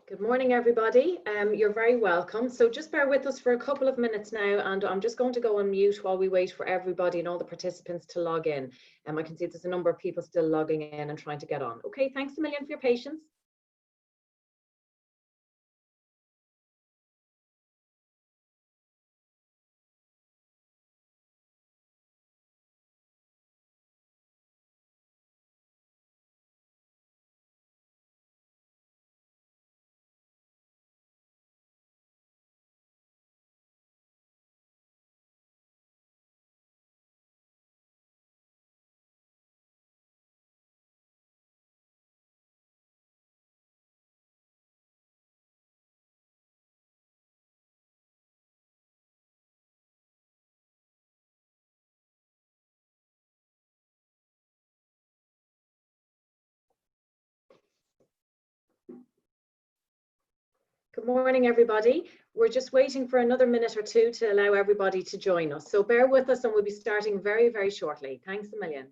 Good morning, everybody. You're very welcome. So just bear with us for a couple of minutes now, and I'm just going to go on mute while we wait for everybody and all the participants to log in. I can see there's a number of people still logging in and trying to get on. Okay, thanks a million for your patience. Good morning, everybody. We're just waiting for another minute or two to allow everybody to join us. So bear with us and we'll be starting very, very shortly. Thanks a million.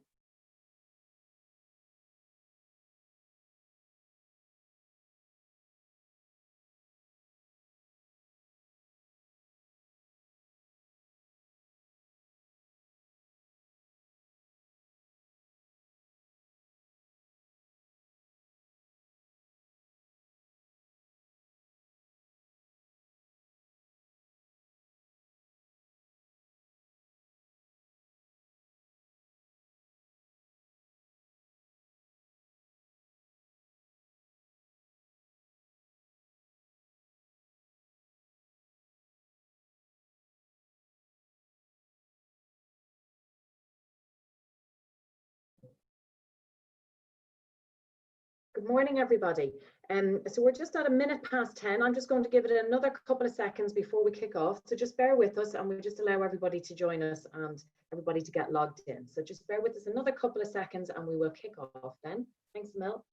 Good morning, everybody. So we're just at 10:01. I'm just going to give it another couple of seconds before we kick off. So just bear with us and we'll just allow everybody to join us and everybody to get logged in. So just bear with us another couple of seconds and we will kick off then. Thanks, Mel.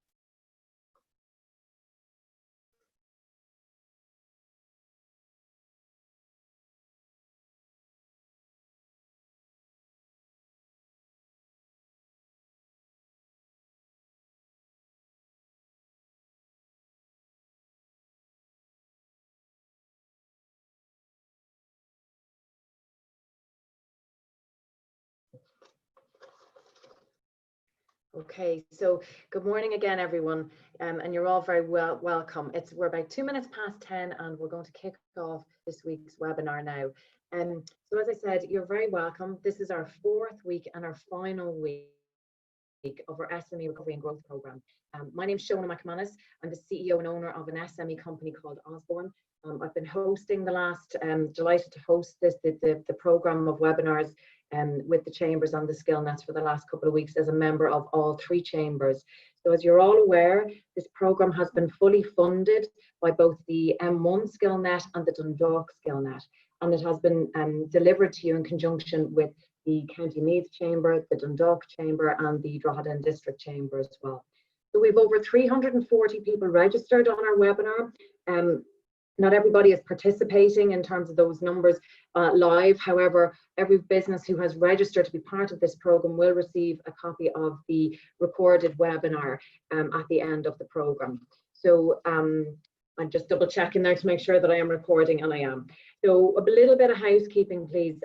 Okay, so good morning again, everyone, and you're all very welcome. We're about 10:02 and we're going to kick off this week's webinar now. So as I said, you're very welcome. This is our 4th week and our final week of our SME Recovery and Growth Programme. My name is Shona McManus. I'm the CEO and owner of an SME company called Osborne. I've been hosting delighted to host the programme of webinars with the chambers and the skill nets for the last couple of weeks as a member of all 3 chambers. So as you're all aware, this programme has been fully funded by both the M1 skill net and the Dundalk skill net, and it has been delivered to you in conjunction with the County Meath Chamber, the Dundalk Chamber and the Drogheda District Chamber as well. So we have over 340 people registered on our webinar. Not everybody is participating in terms of those numbers live. However, every business who has registered to be part of this program will receive a copy of the recorded webinar at the end of the program. So I'm just double checking there to make sure that I am recording, and I am. So a little bit of housekeeping, please.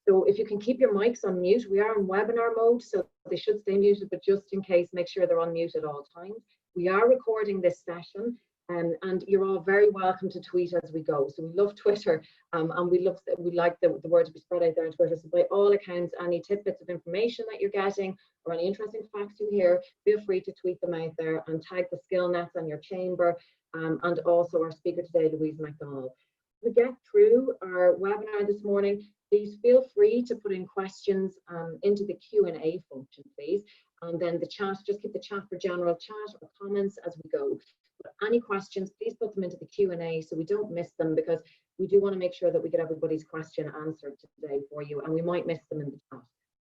So if you can keep your mics on mute, we are in webinar mode, so they should stay muted, but just in case, make sure they're on mute at all times. We are recording this session. And you're all very welcome to tweet as we go. So we love Twitter, and we like the word to be spread out there on Twitter. So by all accounts, any tidbits of information that you're getting or any interesting facts you hear, feel free to tweet them out there and tag the skill nets on your chamber, and also our speaker today, Louise McDonnell. We get through our webinar this morning. Please feel free to put in questions into the Q&A function, please. And then the chat, just keep the chat for general chat or comments as we go. Any questions, please put them into the Q&A so we don't miss them, because we do want to make sure that we get everybody's question answered today for you, and we might miss them in the chat.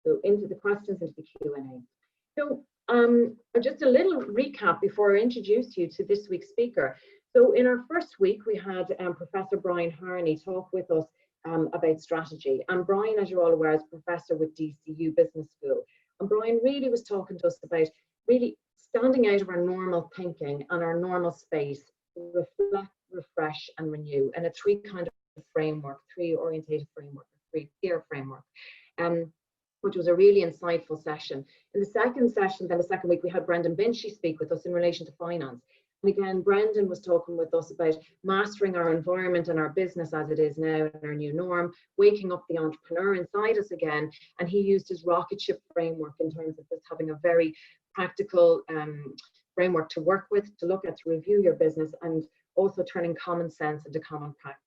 So into the questions, into the Q&A. So just a little recap before I introduce you to this week's speaker. So in our first week, we had Professor Brian Harney talk with us about strategy. And Brian, as you're all aware, is a professor with DCU Business School. And Brian really was talking to us about really standing out of our normal thinking and our normal space reflect, refresh, and renew. And a three kind of framework, three orientated framework, three peer framework. Which was a really insightful session. In the second session, then the second week, we had Brendan Binchy speak with us in relation to finance. And again, Brendan was talking with us about mastering our environment and our business as it is now in our new norm, waking up the entrepreneur inside us again. And he used his rocket ship framework in terms of just having a very practical framework to work with, to look at, to review your business, and also turning common sense into common practice.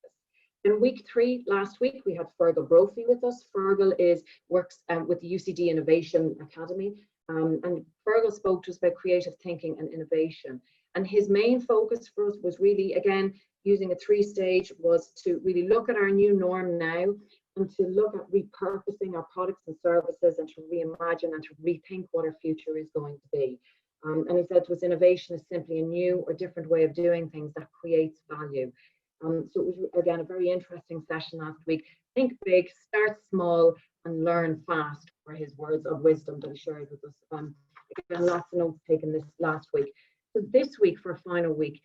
In week 3, last week, we had Fergal Brophy with us. Fergal works with the UCD Innovation Academy, and Fergal spoke to us about creative thinking and innovation. And his main focus for us was really, again, using a 3-stage, was to really look at our new norm now and to look at repurposing our products and services and to reimagine and to rethink what our future is going to be. And he said to us, innovation is simply a new or different way of doing things that creates value. So it was, again, a very interesting session last week. Think big, start small, and learn fast, were his words of wisdom that he shared with us. Again, lots of notes taken this last week. So this week, for a final week,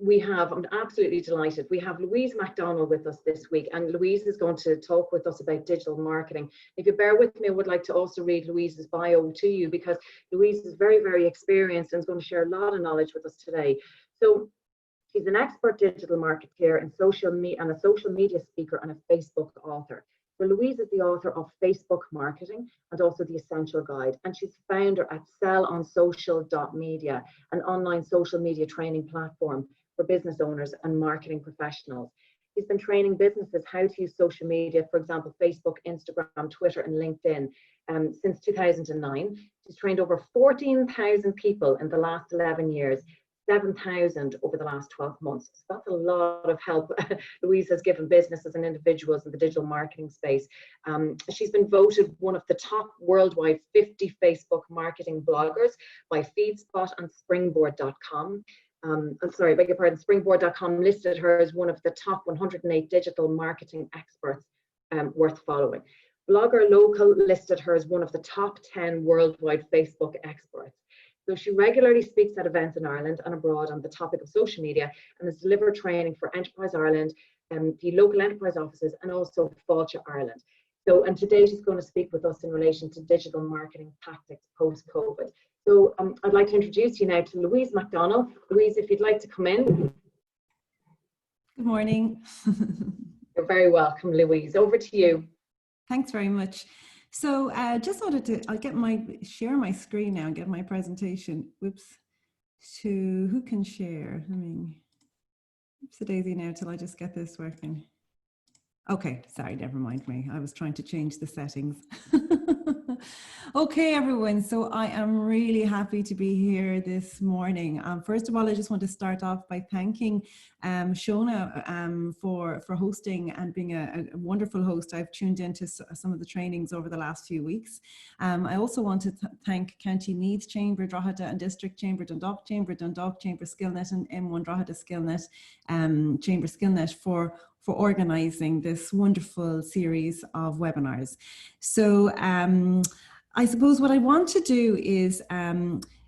we have, I'm absolutely delighted, we have Louise McDonnell with us this week, and Louise is going to talk with us about digital marketing. If you bear with me, I would like to also read Louise's bio to you, because Louise is very, very experienced and is going to share a lot of knowledge with us today. So she's an expert digital marketeer and a social media speaker and a Facebook author. So Louise is the author of Facebook Marketing and also The Essential Guide, and she's founder at sellonsocial.media, an online social media training platform for business owners and marketing professionals. She's been training businesses how to use social media, for example, Facebook, Instagram, Twitter, and LinkedIn, since 2009. She's trained over 14,000 people in the last 11 years. 7,000 over the last 12 months. So that's a lot of help Louise has given businesses and individuals in the digital marketing space. She's been voted one of the top worldwide 50 Facebook marketing bloggers by FeedSpot and Springboard.com. I'm sorry, beg your pardon, Springboard.com listed her as one of the top 108 digital marketing experts worth following. Blogger Local listed her as one of the top 10 worldwide Facebook experts. So she regularly speaks at events in Ireland and abroad on the topic of social media, and has delivered training for Enterprise Ireland, the local enterprise offices, and also Fáilte Ireland. So, and today she's going to speak with us in relation to digital marketing tactics post-COVID. So I'd like to introduce you now to Louise McDonnell. Louise, if you'd like to come in. Good morning. You're very welcome, Louise. Over to you. Thanks very much. So just wanted to, share my screen now and get my presentation. Whoops. To who can share? I mean, oops a daisy now till I just get this working. Okay, sorry, never mind me. I was trying to change the settings. Okay, everyone. So I am really happy to be here this morning. First of all, I just want to start off by thanking Shona for hosting and being a wonderful host. I've tuned into some of the trainings over the last few weeks. I also want to thank County Meath Chamber, Drogheda and District Chamber, Dundalk Chamber, Skillnet and M1 Drogheda Skillnet, Chamber Skillnet for organizing this wonderful series of webinars. So I suppose what I want to do is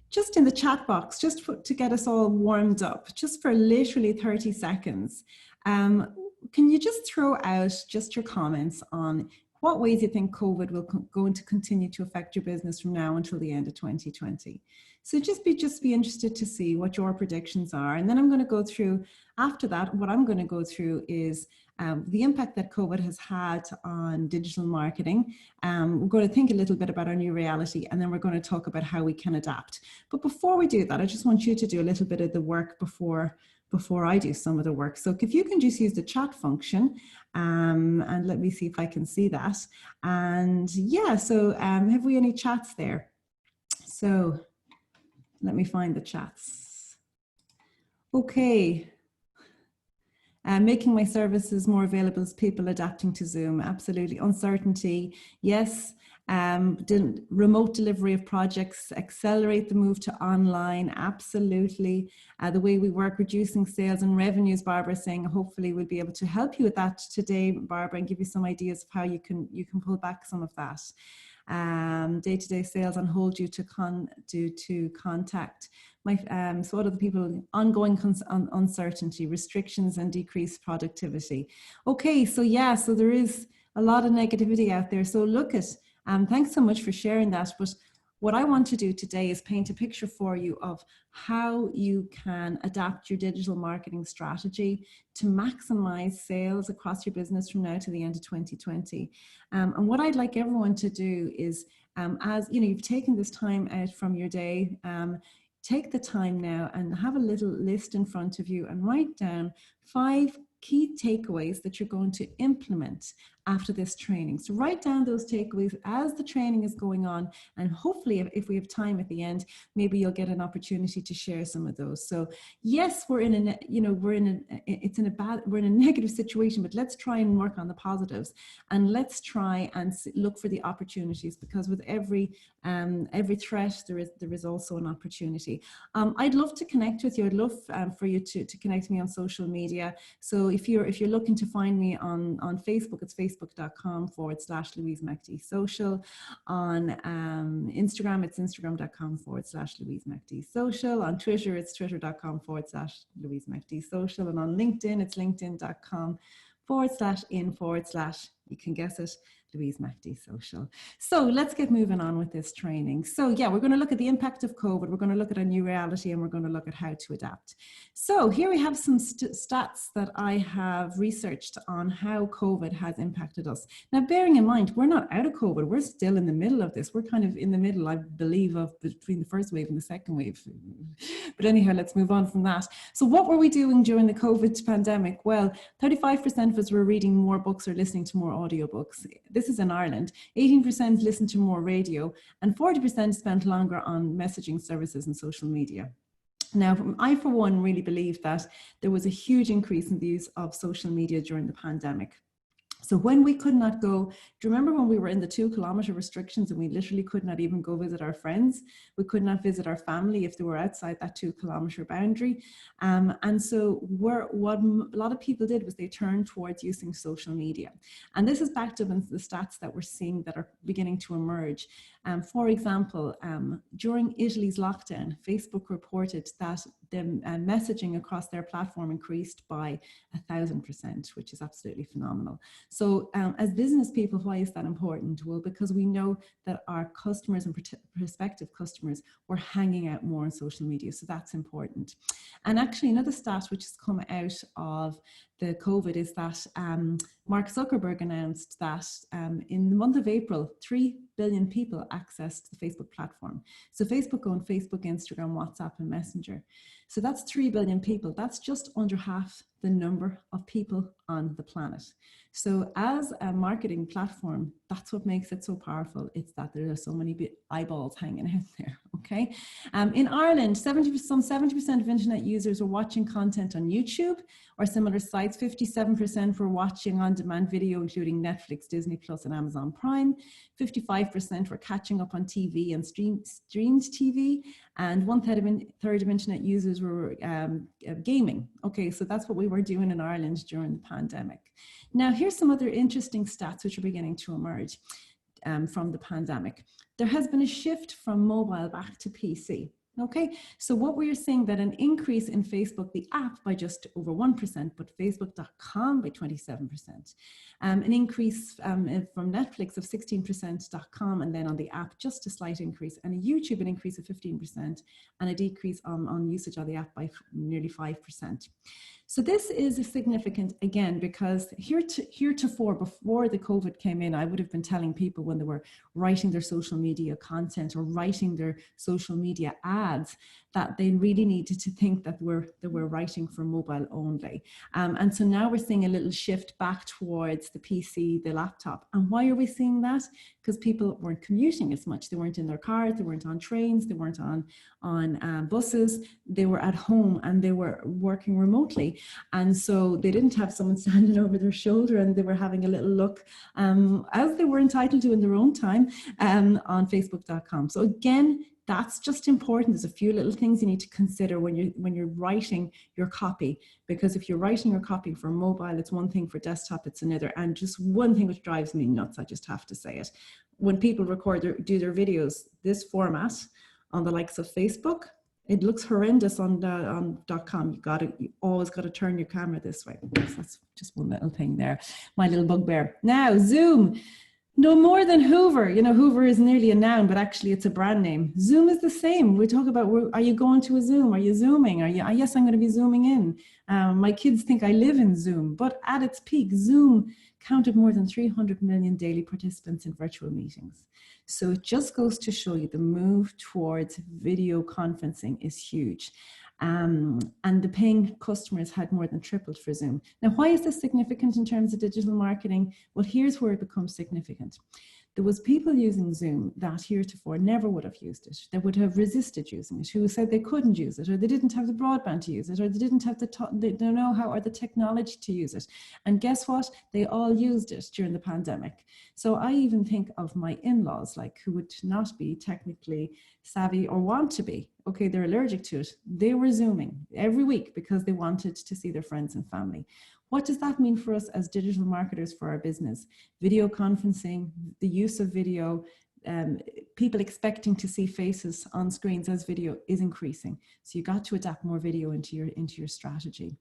just in the chat box, just to get us all warmed up, just for literally 30 seconds, can you just throw out just your comments on what ways you think COVID will going to continue to affect your business from now until the end of 2020? So just be interested to see what your predictions are. And then I'm going to go through, after that, what I'm going to go through is the impact that COVID has had on digital marketing. We're going to think a little bit about our new reality, and then we're going to talk about how we can adapt. But before we do that, I just want you to do a little bit of the work before I do some of the work. So if you can just use the chat function, and let me see if I can see that. And yeah, so have we any chats there? So let me find the chats. Okay. Making my services more available as people adapting to Zoom. Absolutely. Uncertainty. Yes. Remote delivery of projects, accelerate the move to online. Absolutely. The way we work, reducing sales and revenues, Barbara saying, hopefully we'll be able to help you with that today, Barbara, and give you some ideas of how you can pull back some of that. day-to-day sales on hold due to contact. So what are the people? Ongoing uncertainty, restrictions, and decreased productivity. Okay, so yeah, so there is a lot of negativity out there. So look at, thanks so much for sharing that. But what I want to do today is paint a picture for you of how you can adapt your digital marketing strategy to maximize sales across your business from now to the end of 2020. And what I'd like everyone to do is, as you know, you've taken this time out from your day, take the time now and have a little list in front of you and write down 5 key takeaways that you're going to implement after this training. So write down those takeaways as the training is going on, and hopefully if we have time at the end, maybe you'll get an opportunity to share some of those. So yes, we're in a negative situation, but let's try and work on the positives, and let's try and look for the opportunities, because with every threat there is also an opportunity. I'd love to connect with you. I'd love for you to connect with me on social media. So if you're looking to find me on Facebook, it's facebook.com/Louise McD Social. On Instagram, it's instagram.com/Louise McD Social. On Twitter, it's twitter.com/Louise McD Social. And on LinkedIn, it's linkedin.com/in/ you can guess it, Louise McD Social. So let's get moving on with this training. So yeah, we're going to look at the impact of COVID. We're going to look at a new reality, and we're going to look at how to adapt. So here we have some stats that I have researched on how COVID has impacted us. Now, bearing in mind, we're not out of COVID. We're still in the middle of this. We're kind of in the middle, I believe, of between the first wave and the second wave. But anyhow, let's move on from that. So what were we doing during the COVID pandemic? Well, 35% of us were reading more books or listening to more audiobooks. This is in Ireland. 18% listened to more radio, and 40% spent longer on messaging services and social media. Now, I, for one, really believe that there was a huge increase in the use of social media during the pandemic. So when we could not go, do you remember when we were in the 2-kilometer restrictions and we literally could not even go visit our friends? We could not visit our family if they were outside that 2-kilometer boundary. And so what a lot of people did was they turned towards using social media. And this is backed up in the stats that we're seeing that are beginning to emerge. For example, during Italy's lockdown, Facebook reported that the messaging across their platform increased by 1,000%, which is absolutely phenomenal. So as business people, why is that important? Well, because we know that our customers and prospective customers were hanging out more on social media. So that's important. And actually another stat which has come out of the COVID is that Mark Zuckerberg announced that in the month of April, 3 billion people accessed the Facebook platform. So Facebook owned Facebook, Instagram, WhatsApp, and Messenger. So that's 3 billion people. That's just under half the number of people on the planet. So as a marketing platform, that's what makes it so powerful. It's that there are so many eyeballs hanging out there, okay? In Ireland, some 70% of internet users are watching content on YouTube or similar sites. 57% were watching on-demand video, including Netflix, Disney Plus, and Amazon Prime. 55% were catching up on TV and streamed TV. And 1/3 of internet users were gaming. Okay, so that's what we were doing in Ireland during the pandemic. Now, here's some other interesting stats which are beginning to emerge from the pandemic. There has been a shift from mobile back to PC. Okay, so what we're seeing that an increase in Facebook, the app, by just over 1%, but Facebook.com by 27%. An increase from Netflix of 16%.com, and then on the app, just a slight increase, and a YouTube, an increase of 15%, and a decrease on usage of the app by nearly 5%. So this is significant, again, because heretofore, before the COVID came in, I would have been telling people when they were writing their social media content or writing their social media ads that they really needed to think that they were writing for mobile only. And so now we're seeing a little shift back towards the PC, the laptop. And why are we seeing that? Because people weren't commuting as much. They weren't in their cars, they weren't on trains, they weren't on buses. They were at home and they were working remotely. And so they didn't have someone standing over their shoulder, and they were having a little look, as they were entitled to in their own time, on Facebook.com. So again, That's just important. There's a few little things you need to consider when you're writing your copy, because if you're writing your copy for mobile, it's one thing, for desktop, it's another. And just one thing which drives me nuts, I just have to say it. When people do their videos, this format on the likes of Facebook, it looks horrendous on .com. You always got to turn your camera this way. That's just one little thing there. My little bugbear. Now, Zoom. No more than Hoover. You know, Hoover is nearly a noun, but actually it's a brand name. Zoom is the same. We talk about, are you going to a Zoom? Are you Zooming? Yes, I'm going to be Zooming in. My kids think I live in Zoom, but at its peak, Zoom counted more than 300 million daily participants in virtual meetings. So it just goes to show you the move towards video conferencing is huge. And the paying customers had more than tripled for Zoom. Now, why is this significant in terms of digital marketing? Well, here's where it becomes significant. There was people using Zoom that heretofore never would have used it. They would have resisted using it, who said they couldn't use it, or they didn't have the broadband to use it, or they didn't have the know-how or the technology to use it. And guess what? They all used it during the pandemic. So I even think of my in-laws, like, who would not be technically savvy or want to be. Okay, they're allergic to it. They were Zooming every week because they wanted to see their friends and family. What does that mean for us as digital marketers for our business? Video conferencing, the use of video, people expecting to see faces on screens as video is increasing. So you got to adapt more video into your strategy.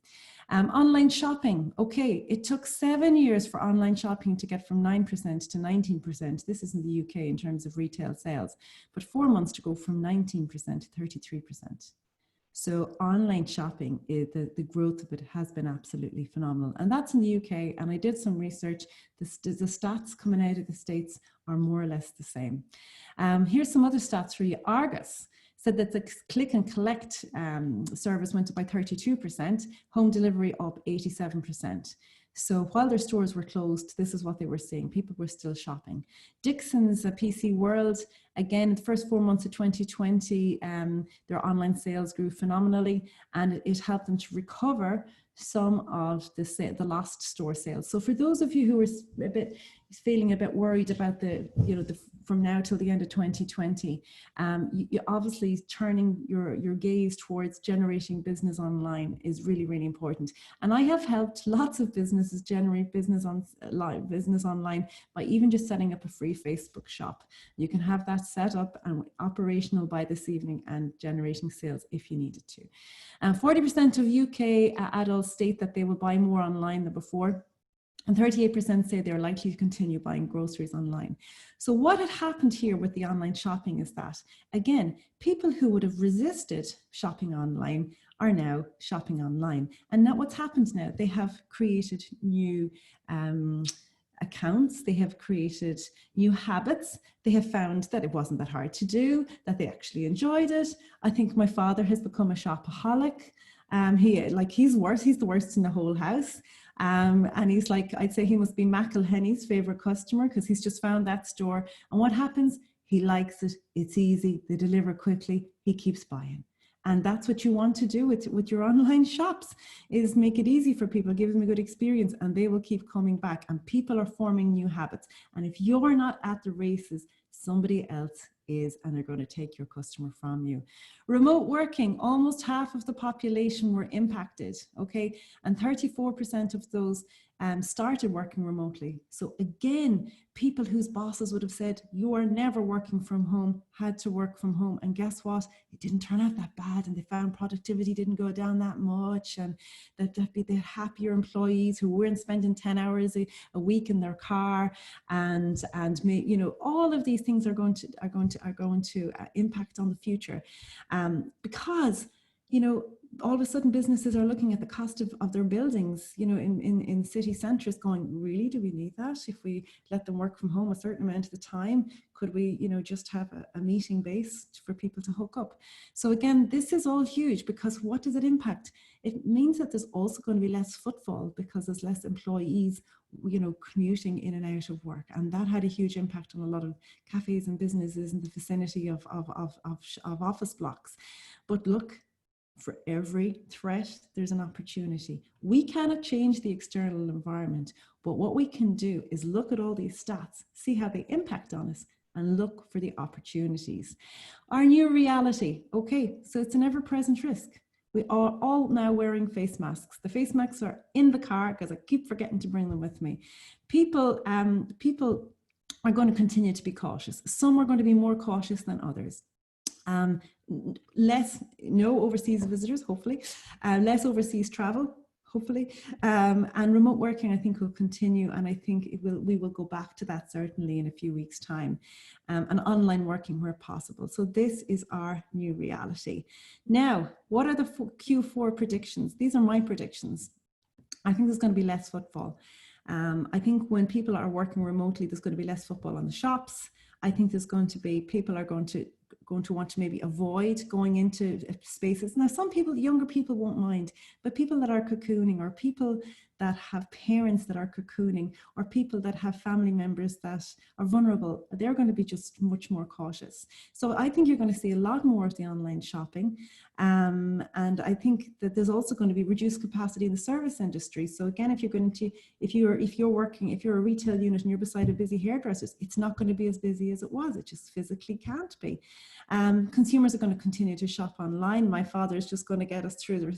Online shopping. Okay, it took 7 years for online shopping to get from 9% to 19%. This is in the UK in terms of retail sales, but 4 months to go from 19% to 33%. So online shopping, the growth of it has been absolutely phenomenal. And that's in the UK. And I did some research. The stats coming out of the States are more or less the same. Here's some other stats for you. Argus said that the click and collect service went up by 32%, home delivery up 87%. So while their stores were closed, this is what they were seeing. People were still shopping. Dixon's PC World, again, the first 4 months of 2020, their online sales grew phenomenally, and it helped them to recover some of the lost store sales. So for those of you who are feeling a bit worried about from now till the end of 2020, you obviously turning your gaze towards generating business online is really, really important. And I have helped lots of businesses generate business online by even just setting up a free Facebook shop. You can have that set up and operational by this evening and generating sales if you needed to. 40% of UK adults state that they will buy more online than before. And 38% say they're likely to continue buying groceries online. So what had happened here with the online shopping is that, again, people who would have resisted shopping online are now shopping online. And now what's happened now, they have created new accounts, they have created new habits, they have found that it wasn't that hard to do, that they actually enjoyed it. I think my father has become a shopaholic. He's the worst in the whole house. And he's like, I'd say he must be McElhenny's favorite customer because he's just found that store. And what happens? He likes it. It's easy. They deliver quickly. He keeps buying. And that's what you want to do with your online shops, is make it easy for people, give them a good experience, and they will keep coming back. And people are forming new habits. And if you're not at the races, somebody else is, and they're going to take your customer from you. Remote working, almost half of the population were impacted, okay? And 34% of those started working remotely. So again, people whose bosses would have said, you are never working from home, had to work from home. And guess what? It didn't turn out that bad, and they found productivity didn't go down that much, and that they had happier employees who weren't spending 10 hours a week in their car, and all of these things are going to impact on the future, because all of a sudden businesses are looking at the cost of their buildings, in city centres, going, really, do we need that? If we let them work from home a certain amount of the time, could we, just have a meeting base for people to hook up? So again, this is all huge, because what does it impact? It means that there's also going to be less footfall because there's less employees, commuting in and out of work. And that had a huge impact on a lot of cafes and businesses in the vicinity of office blocks. But look, for every threat, there's an opportunity. We cannot change the external environment, but what we can do is look at all these stats, see how they impact on us, and look for the opportunities. Our new reality. Okay, so it's an ever-present risk. We are all now wearing face masks. The face masks are in the car because I keep forgetting to bring them with me. People are going to continue to be cautious. Some are going to be more cautious than others. No overseas visitors, hopefully, less overseas travel, hopefully, and remote working, I think, will continue, and I think we will go back to that certainly in a few weeks' time, and online working where possible. So this is our new reality. Now, what are the Q4 predictions? These are my predictions. I think there's going to be less footfall. I think when people are working remotely, there's going to be less football on the shops. I think there's going to be, people are going to want to maybe avoid going into spaces. Now, some people, younger people won't mind, but people that are cocooning, or people that have parents that are cocooning, or people that have family members that are vulnerable, they're going to be just much more cautious. So I think you're going to see a lot more of the online shopping. And I think that there's also going to be reduced capacity in the service industry. So again, if you're a retail unit and you're beside a busy hairdresser, it's not going to be as busy as it was. It just physically can't be. Consumers are going to continue to shop online. My father is just going to get us through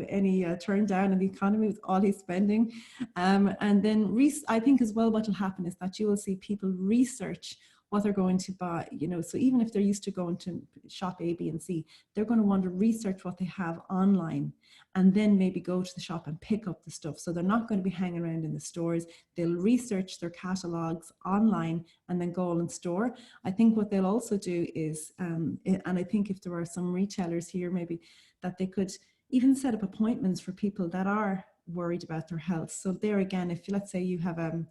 any turn down in the economy with all his spending. And then I think as well what will happen is that you will see people research what they're going to buy, so even if they're used to going to shop A, B, and C, they're going to want to research what they have online and then maybe go to the shop and pick up the stuff. So they're not going to be hanging around in the stores. They'll research their catalogs online and then go in store. I think what they'll also do is, and I think if there are some retailers here maybe, that they could even set up appointments for people that are worried about their health. So there again, if let's say you have a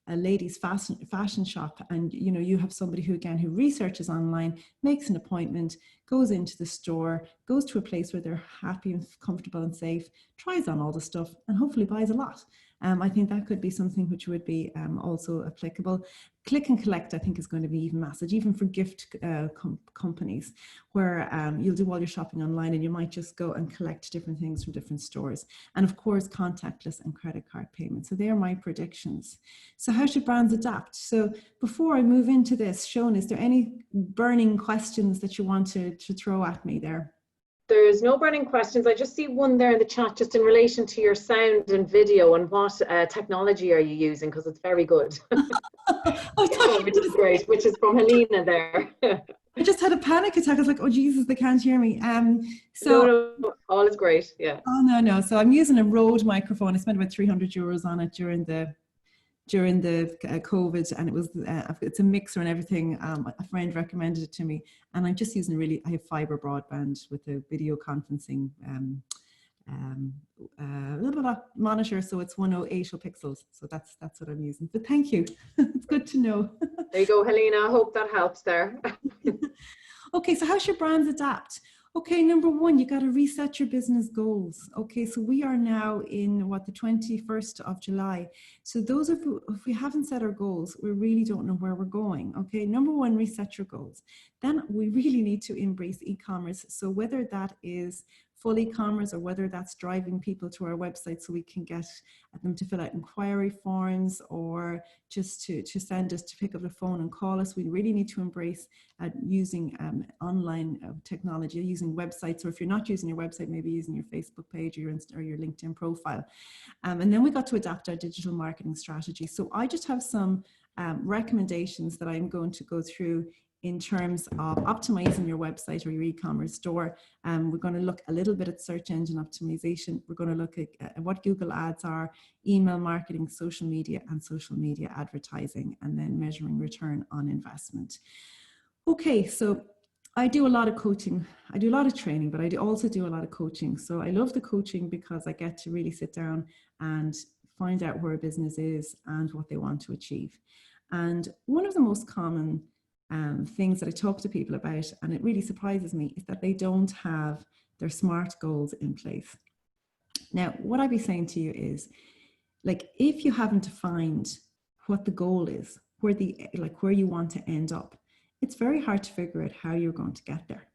ladies fashion shop, and you have somebody who researches online, makes an appointment, goes into the store, goes to a place where they're happy and comfortable and safe, tries on all the stuff, and hopefully buys a lot. I think that could be something which would be also applicable. Click and collect, I think, is going to be even massive, even for gift companies, where you'll do all your shopping online and you might just go and collect different things from different stores. And of course, contactless and credit card payments. So they are my predictions. So how should brands adapt? So before I move into this, Siobhan, is there any burning questions that you want to throw at me there? There's no burning questions. I just see one there in the chat, just in relation to your sound and video, and what technology are you using? Because it's very good. Which is great, which is from Helena there. I just had a panic attack. I was like, oh Jesus, they can't hear me. No, all is great. Yeah. Oh no. So I'm using a Rode microphone. I spent about €300 on it during the COVID, and it was it's a mixer and everything. A friend recommended it to me, and I'm just using I have fiber broadband with a video conferencing monitor, so it's 108 pixels. So that's what I'm using. But thank you. It's good to know. There you go, Helena. I hope that helps there. Okay, so how should brands adapt? Okay, number one, you got to reset your business goals. Okay, so we are now in the 21st of July. So if we haven't set our goals, we really don't know where we're going. Okay, number one, reset your goals. Then we really need to embrace e-commerce. So whether that is full e-commerce or whether that's driving people to our website so we can get them to fill out inquiry forms, or just to send us to pick up the phone and call us, we really need to embrace using online technology, using websites, or if you're not using your website, maybe using your Facebook page or your LinkedIn profile. And then we got to adapt our digital marketing strategy. So I just have some recommendations that I'm going to go through in terms of optimizing your website or your e-commerce store. We're going to look a little bit at search engine optimization. We're going to look at what Google ads are, email marketing, social media, and social media advertising, and then measuring return on investment. Okay, so I do a lot of coaching. I do a lot of training, but I also do a lot of coaching. So I love the coaching because I get to really sit down and find out where a business is and what they want to achieve. And one of the most common things that I talk to people about, and it really surprises me, is that they don't have their SMART goals in place. Now, what I'd be saying to you is, like, if you haven't defined what the goal is, where you want to end up, it's very hard to figure out how you're going to get there.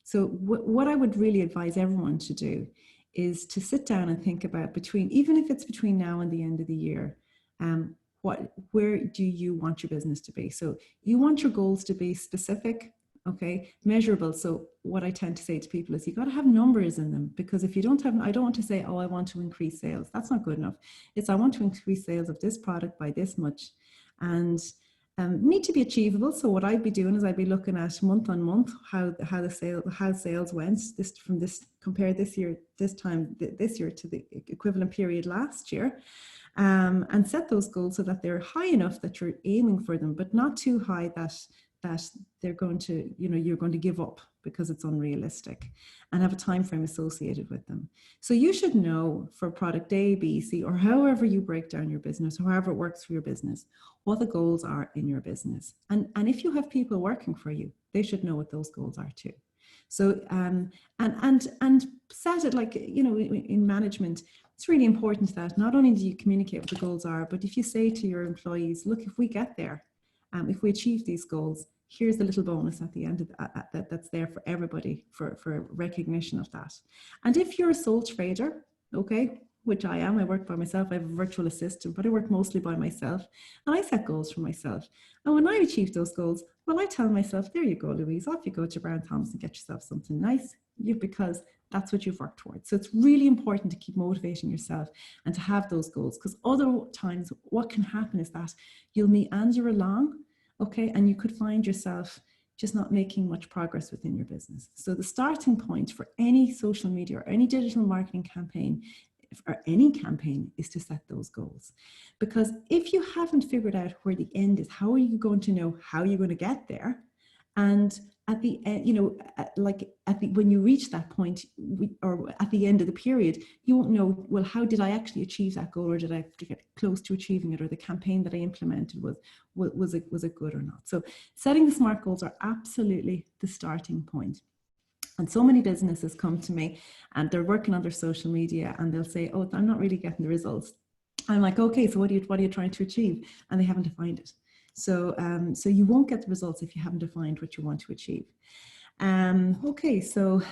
So what I would really advise everyone to do is to sit down and think about even if it's between now and the end of the year, where do you want your business to be? So you want your goals to be specific, okay, measurable. So what I tend to say to people is you got to have numbers in them, because if you don't have, I don't want to say, oh, I want to increase sales. That's not good enough. It's I want to increase sales of this product by this much, and need to be achievable. So what I'd be doing is I'd be looking at month on month how sales went. Compare this year to the equivalent period last year, and set those goals so that they're high enough that you're aiming for them, but not too high that they're going to, you're going to give up because it's unrealistic, and have a time frame associated with them. So you should know for product A, B, C, or however you break down your business, however it works for your business, what the goals are in your business. And if you have people working for you, they should know what those goals are too. So and set it, like, in management, it's really important that not only do you communicate what the goals are, but if you say to your employees, look, if we get there, if we achieve these goals, here's the little bonus at the end of that's there for everybody for recognition of that. And if you're a sole trader, okay, which I am, I work by myself, I have a virtual assistant, but I work mostly by myself, and I set goals for myself. And when I achieve those goals, well, I tell myself, there you go, Louise, off you go to Brown Thomas and get yourself something nice, because that's what you've worked towards. So it's really important to keep motivating yourself and to have those goals, because other times what can happen is that you'll meander along, okay, and you could find yourself just not making much progress within your business. So the starting point for any social media or any digital marketing campaign, or any campaign, is to set those goals. Because if you haven't figured out where the end is, how are you going to know how you're going to get there? And at the end, when you reach that point, or at the end of the period, you won't know, well, how did I actually achieve that goal, or did I have to get close to achieving it, or the campaign that I implemented was it good or not? So setting the SMART goals are absolutely the starting point. And so many businesses come to me and they're working on their social media and they'll say, oh, I'm not really getting the results. I'm like, okay, so what are you trying to achieve? And they haven't defined it. So you won't get the results if you haven't defined what you want to achieve. Okay, so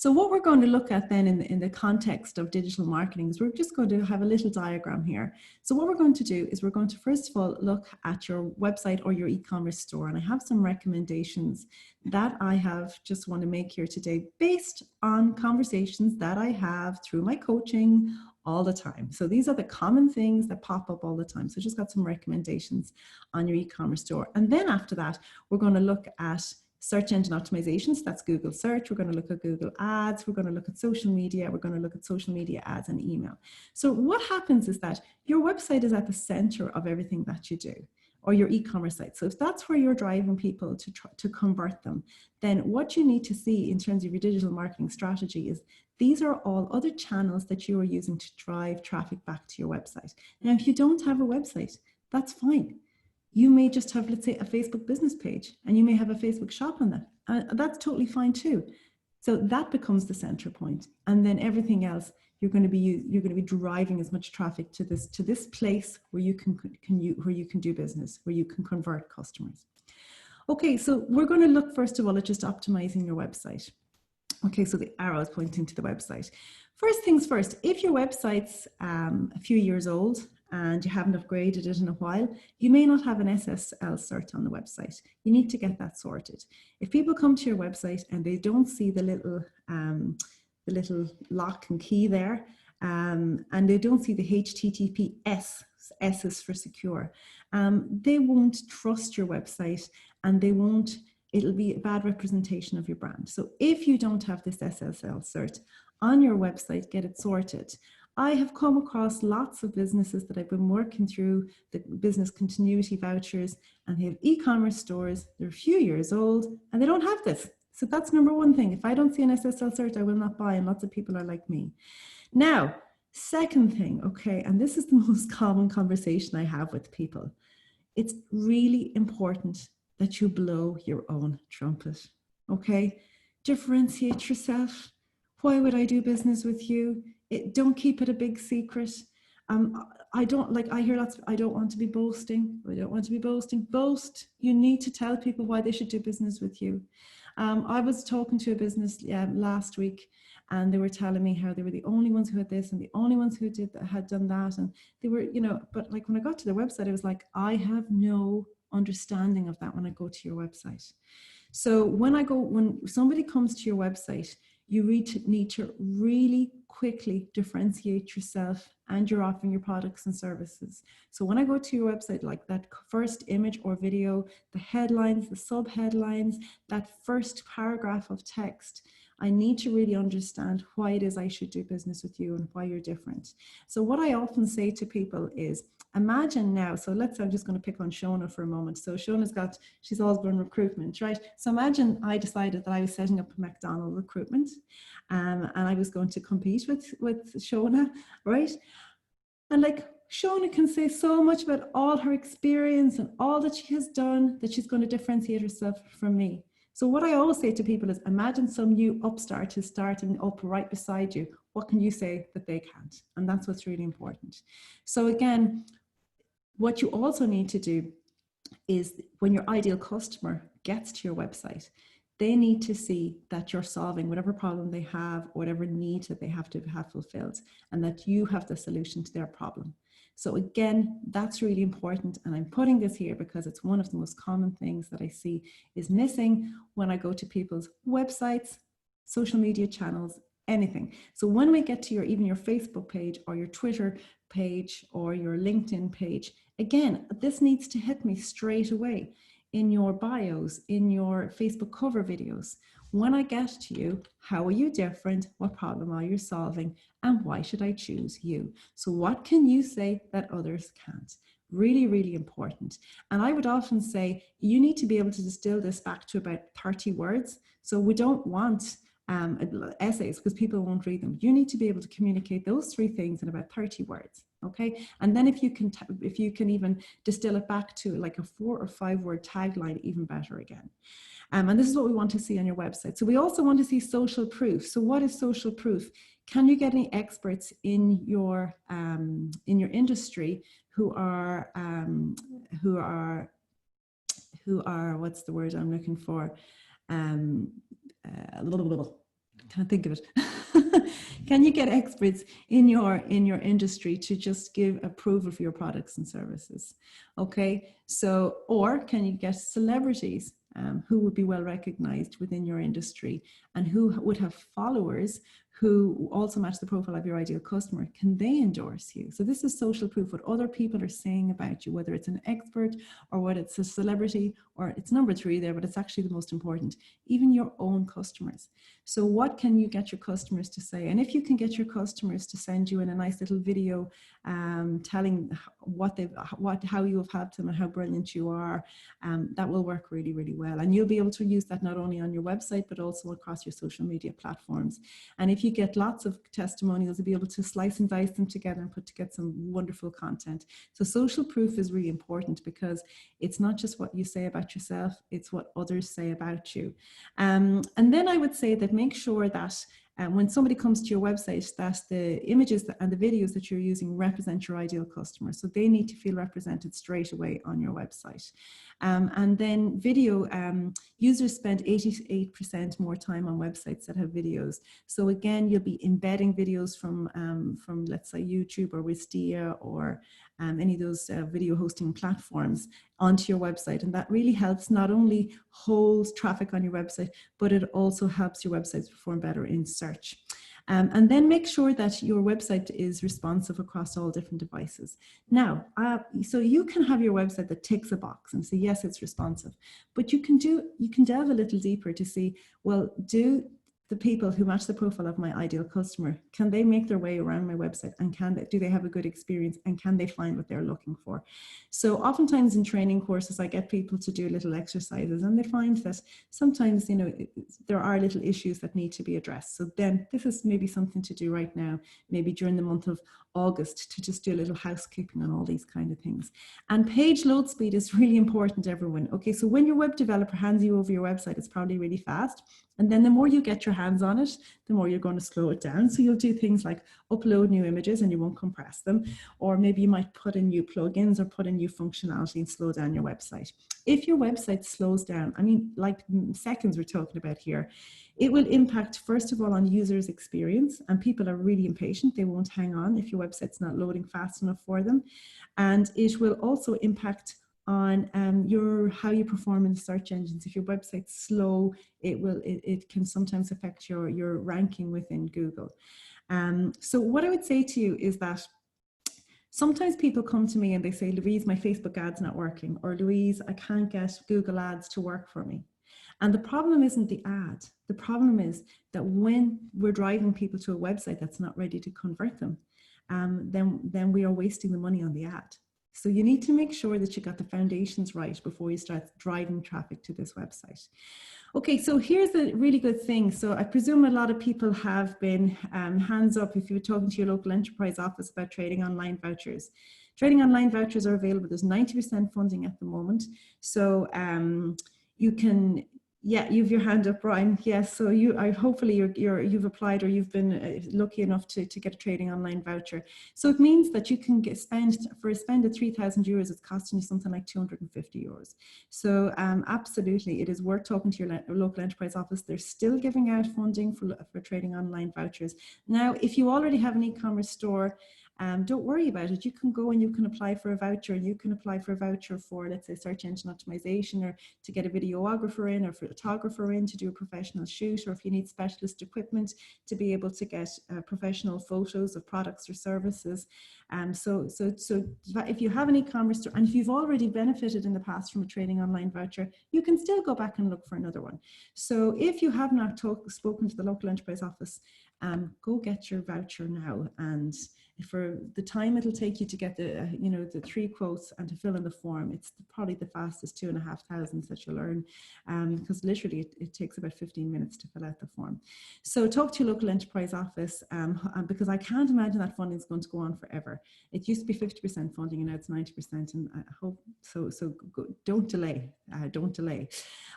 what we're going to look at then in the context of digital marketing is we're just going to have a little diagram here. So what we're going to do is we're going to first of all look at your website or your e-commerce store, and I have some recommendations that I just want to make here today based on conversations that I have through my coaching all the time. So these are the common things that pop up all the time. So just got some recommendations on your e-commerce store. And then after that, we're going to look at search engine optimizations. That's Google search. We're going to look at Google ads. We're going to look at social media. We're going to look at social media ads and email. So what happens is that your website is at the center of everything that you do, or your e-commerce site. So if that's where you're driving people to convert them, then what you need to see in terms of your digital marketing strategy is these are all other channels that you are using to drive traffic back to your website. Now, if you don't have a website, that's fine. You may just have, let's say, a Facebook business page, and you may have a Facebook shop on that. That's totally fine too. So that becomes the center point, and then everything else you're going to be driving as much traffic to this place where you can do business, where you can convert customers. Okay, so we're going to look first of all at just optimizing your website. Okay, so the arrow is pointing to the website. First things first, if your website's a few years old and you haven't upgraded it in a while, you may not have an SSL cert on the website. You need to get that sorted. If people come to your website and they don't see the little lock and key there, and they don't see the HTTPS, S is for secure, they won't trust your website, and it'll be a bad representation of your brand. So if you don't have this SSL cert on your website, get it sorted. I have come across lots of businesses that I've been working through the business continuity vouchers, and they have e-commerce stores, they're a few years old, and they don't have this. So that's number one thing. If I don't see an SSL cert, I will not buy, and lots of people are like me. Now, second thing, okay, and this is the most common conversation I have with people. It's really important that you blow your own trumpet, okay? Differentiate yourself. Why would I do business with you? Don't keep it a big secret. I hear lots of, I don't want to be boasting. I don't want to be boasting. Boast. You need to tell people why they should do business with you. I was talking to a business last week, and they were telling me how they were the only ones who had this and the only ones who had done that. And they were, but like when I got to their website, I was like, I have no understanding of that when I go to your website. So when somebody comes to your website, you need to really quickly differentiate yourself and your offering, your products and services. So when I go to your website, like that first image or video, the headlines, the subheadlines, that first paragraph of text, I need to really understand why it is I should do business with you and why you're different. So what I often say to people is, imagine now, so I'm just going to pick on Shona for a moment. So Shona's she's always been recruitment, right? So imagine I decided that I was setting up a McDonnell recruitment, and I was going to compete with Shona, right? And like Shona can say so much about all her experience and all that she has done, that she's going to differentiate herself from me. So what I always say to people is, imagine some new upstart who's starting up right beside you. What can you say that they can't? And that's what's really important. So again, what you also need to do is when your ideal customer gets to your website, they need to see that you're solving whatever problem they have, or whatever need that they have to have fulfilled, and that you have the solution to their problem. So again, that's really important. And I'm putting this here because it's one of the most common things that I see is missing when I go to people's websites, social media channels, anything. So when we get to even your Facebook page or your Twitter page or your LinkedIn page, again, this needs to hit me straight away in your bios, in your Facebook cover videos. When I get to you, how are you different? What problem are you solving? And why should I choose you? So what can you say that others can't? Really, really important. And I would often say you need to be able to distill this back to about 30 words. So we don't want essays because people won't read them. You need to be able to communicate those 3 things in about 30 words. Okay. And then if you can even distill it back to like a 4 or 5 word tagline, even better again. And this is what we want to see on your website. So we also want to see social proof. So what is social proof? Can you get any experts in your industry who are what's the word I'm looking for? Can't think of it. Can you get experts in your industry to just give approval for your products and services? Okay, so, or can you get celebrities who would be well recognized within your industry and who would have followers who also match the profile of your ideal customer? Can they endorse you? So this is social proof, what other people are saying about you, whether it's an expert or whether it's a celebrity, or it's number 3 there, but it's actually the most important, even your own customers. So what can you get your customers to say? And if you can get your customers to send you in a nice little video telling how you have helped them and how brilliant you are, that will work really, really well. And you'll be able to use that not only on your website, but also across your social media platforms. And if you get lots of testimonials, you'll be able to slice and dice them together and put together some wonderful content. So social proof is really important because it's not just what you say about yourself, it's what others say about you. And then I would say that make sure that when somebody comes to your website, that the images and the videos that you're using represent your ideal customer. So they need to feel represented straight away on your website. And then video, users spend 88% more time on websites that have videos. So again, you'll be embedding videos from let's say YouTube or Wistia or any of those video hosting platforms onto your website. And that really helps not only hold traffic on your website, but it also helps your websites perform better in search. And then make sure that your website is responsive across all different devices. Now, so you can have your website that ticks a box and say, yes, it's responsive, but you can delve a little deeper to see, well, do the people who match the profile of my ideal customer, can they make their way around my website, and do they have a good experience, and can they find what they're looking for? So oftentimes in training courses, I get people to do little exercises, and they find that sometimes, there are little issues that need to be addressed. So then this is maybe something to do right now, maybe during the month of August, to just do a little housekeeping on all these kind of things. And page load speed is really important, everyone. Okay, so when your web developer hands you over your website, it's probably really fast. And then the more you get your hands on it, the more you're going to slow it down. So you'll do things like upload new images and you won't compress them, or maybe you might put in new plugins or put in new functionality and slow down your website. If your website slows down, I mean, like seconds we're talking about here, it will impact, first of all, on users' experience, and people are really impatient. They won't hang on if your website's not loading fast enough for them. And it will also impact on how you perform in the search engines. If your website's slow, it can sometimes affect your ranking within Google. So what I would say to you is that sometimes people come to me and they say, Louise, my Facebook ad's not working, or Louise, I can't get Google ads to work for me. And the problem isn't the ad. The problem is that when we're driving people to a website that's not ready to convert them, then we are wasting the money on the ad. So you need to make sure that you got the foundations right before you start driving traffic to this website. Okay, so here's a really good thing. So I presume a lot of people have been hands up if you were talking to your local enterprise office about trading online vouchers. Trading online vouchers are available. There's 90% funding at the moment. So you can, yeah, you have your hand up, Brian. Yes, so hopefully you've applied or you've been lucky enough to get a trading online voucher. So it means that you can spend of 3,000 euros, it's costing you something like 250 euros. So absolutely, it is worth talking to your local enterprise office. They're still giving out funding for trading online vouchers. Now, if you already have an e-commerce store, don't worry about it. You can go and you can apply for a voucher. You can apply for a voucher for, let's say, search engine optimization, or to get a videographer in or photographer in to do a professional shoot, or if you need specialist equipment to be able to get professional photos of products or services. So if you have an e-commerce store, and if you've already benefited in the past from a trading online voucher, you can still go back and look for another one. So if you have not spoken to the local enterprise office, go get your voucher now. And for the time it'll take you to get the 3 quotes and to fill in the form, it's probably the fastest 2,500 that you'll earn, because literally it takes about 15 minutes to fill out the form. So talk to your local enterprise office, because I can't imagine that funding is going to go on forever. It used to be 50% funding and now it's 90%, and I hope so don't delay. Don't delay.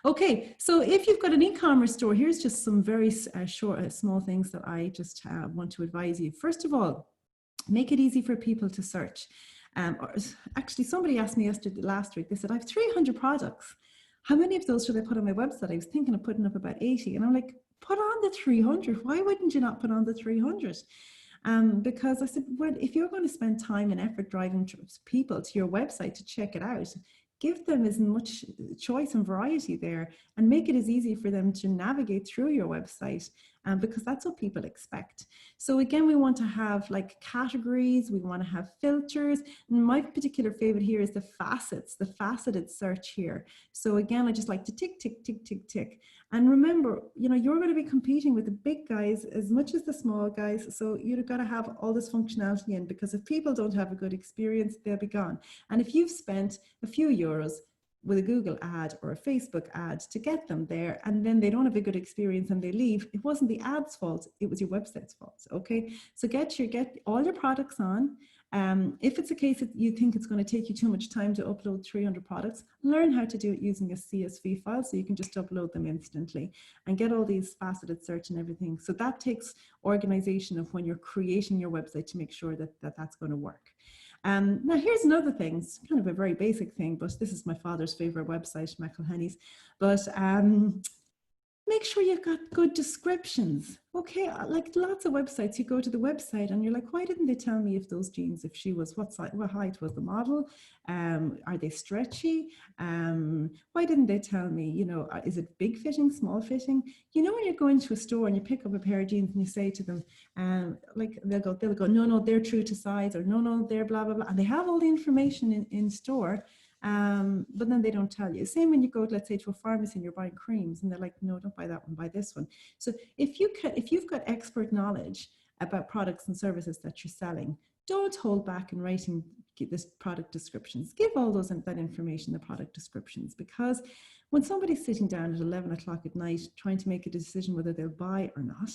Okay, so if you've got an e-commerce store, here's just some very short, small things that I just want to advise you. First of all, make it easy for people to search. Actually, somebody asked me last week, they said, I have 300 products. How many of those should I put on my website? I was thinking of putting up about 80. And I'm like, put on the 300. Why wouldn't you not put on the 300? Because I said, well, if you're going to spend time and effort driving people to your website to check it out, give them as much choice and variety there, and make it as easy for them to navigate through your website, because that's what people expect. So again, we want to have like categories, we want to have filters. And my particular favorite here is the facets, the faceted search here. So again, I just like to tick, tick, tick, tick, tick. And remember, you're going to be competing with the big guys as much as the small guys. So you've got to have all this functionality in, because if people don't have a good experience, they'll be gone. And if you've spent a few euros with a Google ad or a Facebook ad to get them there, and then they don't have a good experience and they leave, it wasn't the ad's fault, it was your website's fault. Okay, so get all your products on. If it's a case that you think it's going to take you too much time to upload 300 products, learn how to do it using a CSV file, so you can just upload them instantly and get all these faceted search and everything. So that takes organization of when you're creating your website to make sure that that's going to work. Now here's another thing, it's kind of a very basic thing, but this is my father's favorite website, McElhenny's, but make sure you've got good descriptions. Okay, like lots of websites, you go to the website and you're like, why didn't they tell me if those jeans, if she was, what height was the model? Are they stretchy? Why didn't they tell me, is it big fitting, small fitting? When you're going to a store and you pick up a pair of jeans and you say to them, like they'll go, no, they're true to size, or no, they're blah, blah, blah. And they have all the information in store. But then they don't tell you. Same when you go, let's say, to a pharmacy and you're buying creams and they're like, no, don't buy that one, buy this one. So if you've got expert knowledge about products and services that you're selling, don't hold back in writing this product descriptions. Give all that information, the product descriptions, because when somebody's sitting down at 11 o'clock at night trying to make a decision whether they'll buy or not,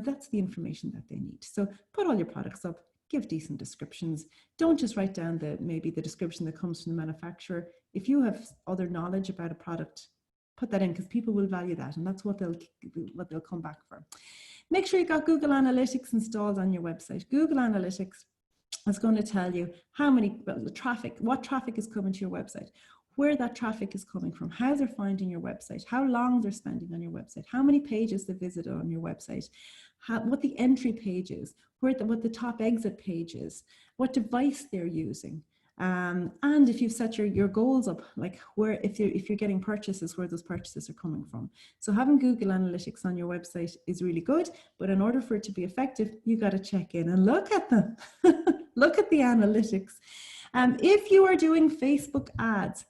that's the information that they need. So put all your products up, give decent descriptions. Don't just write down maybe the description that comes from the manufacturer. If you have other knowledge about a product, put that in, because people will value that, and that's what they'll come back for. Make sure you got Google Analytics installed on your website. Google Analytics is going to tell you how many what traffic is coming to your website, where that traffic is coming from, how they're finding your website, how long they're spending on your website, how many pages they visited on your website, what the entry page is, what the top exit page is, what device they're using. And if you've set your goals up, like where, if you're getting purchases, where those purchases are coming from. So having Google Analytics on your website is really good, but in order for it to be effective, you got to check in and look at them. Look at the analytics. If you are doing Facebook ads,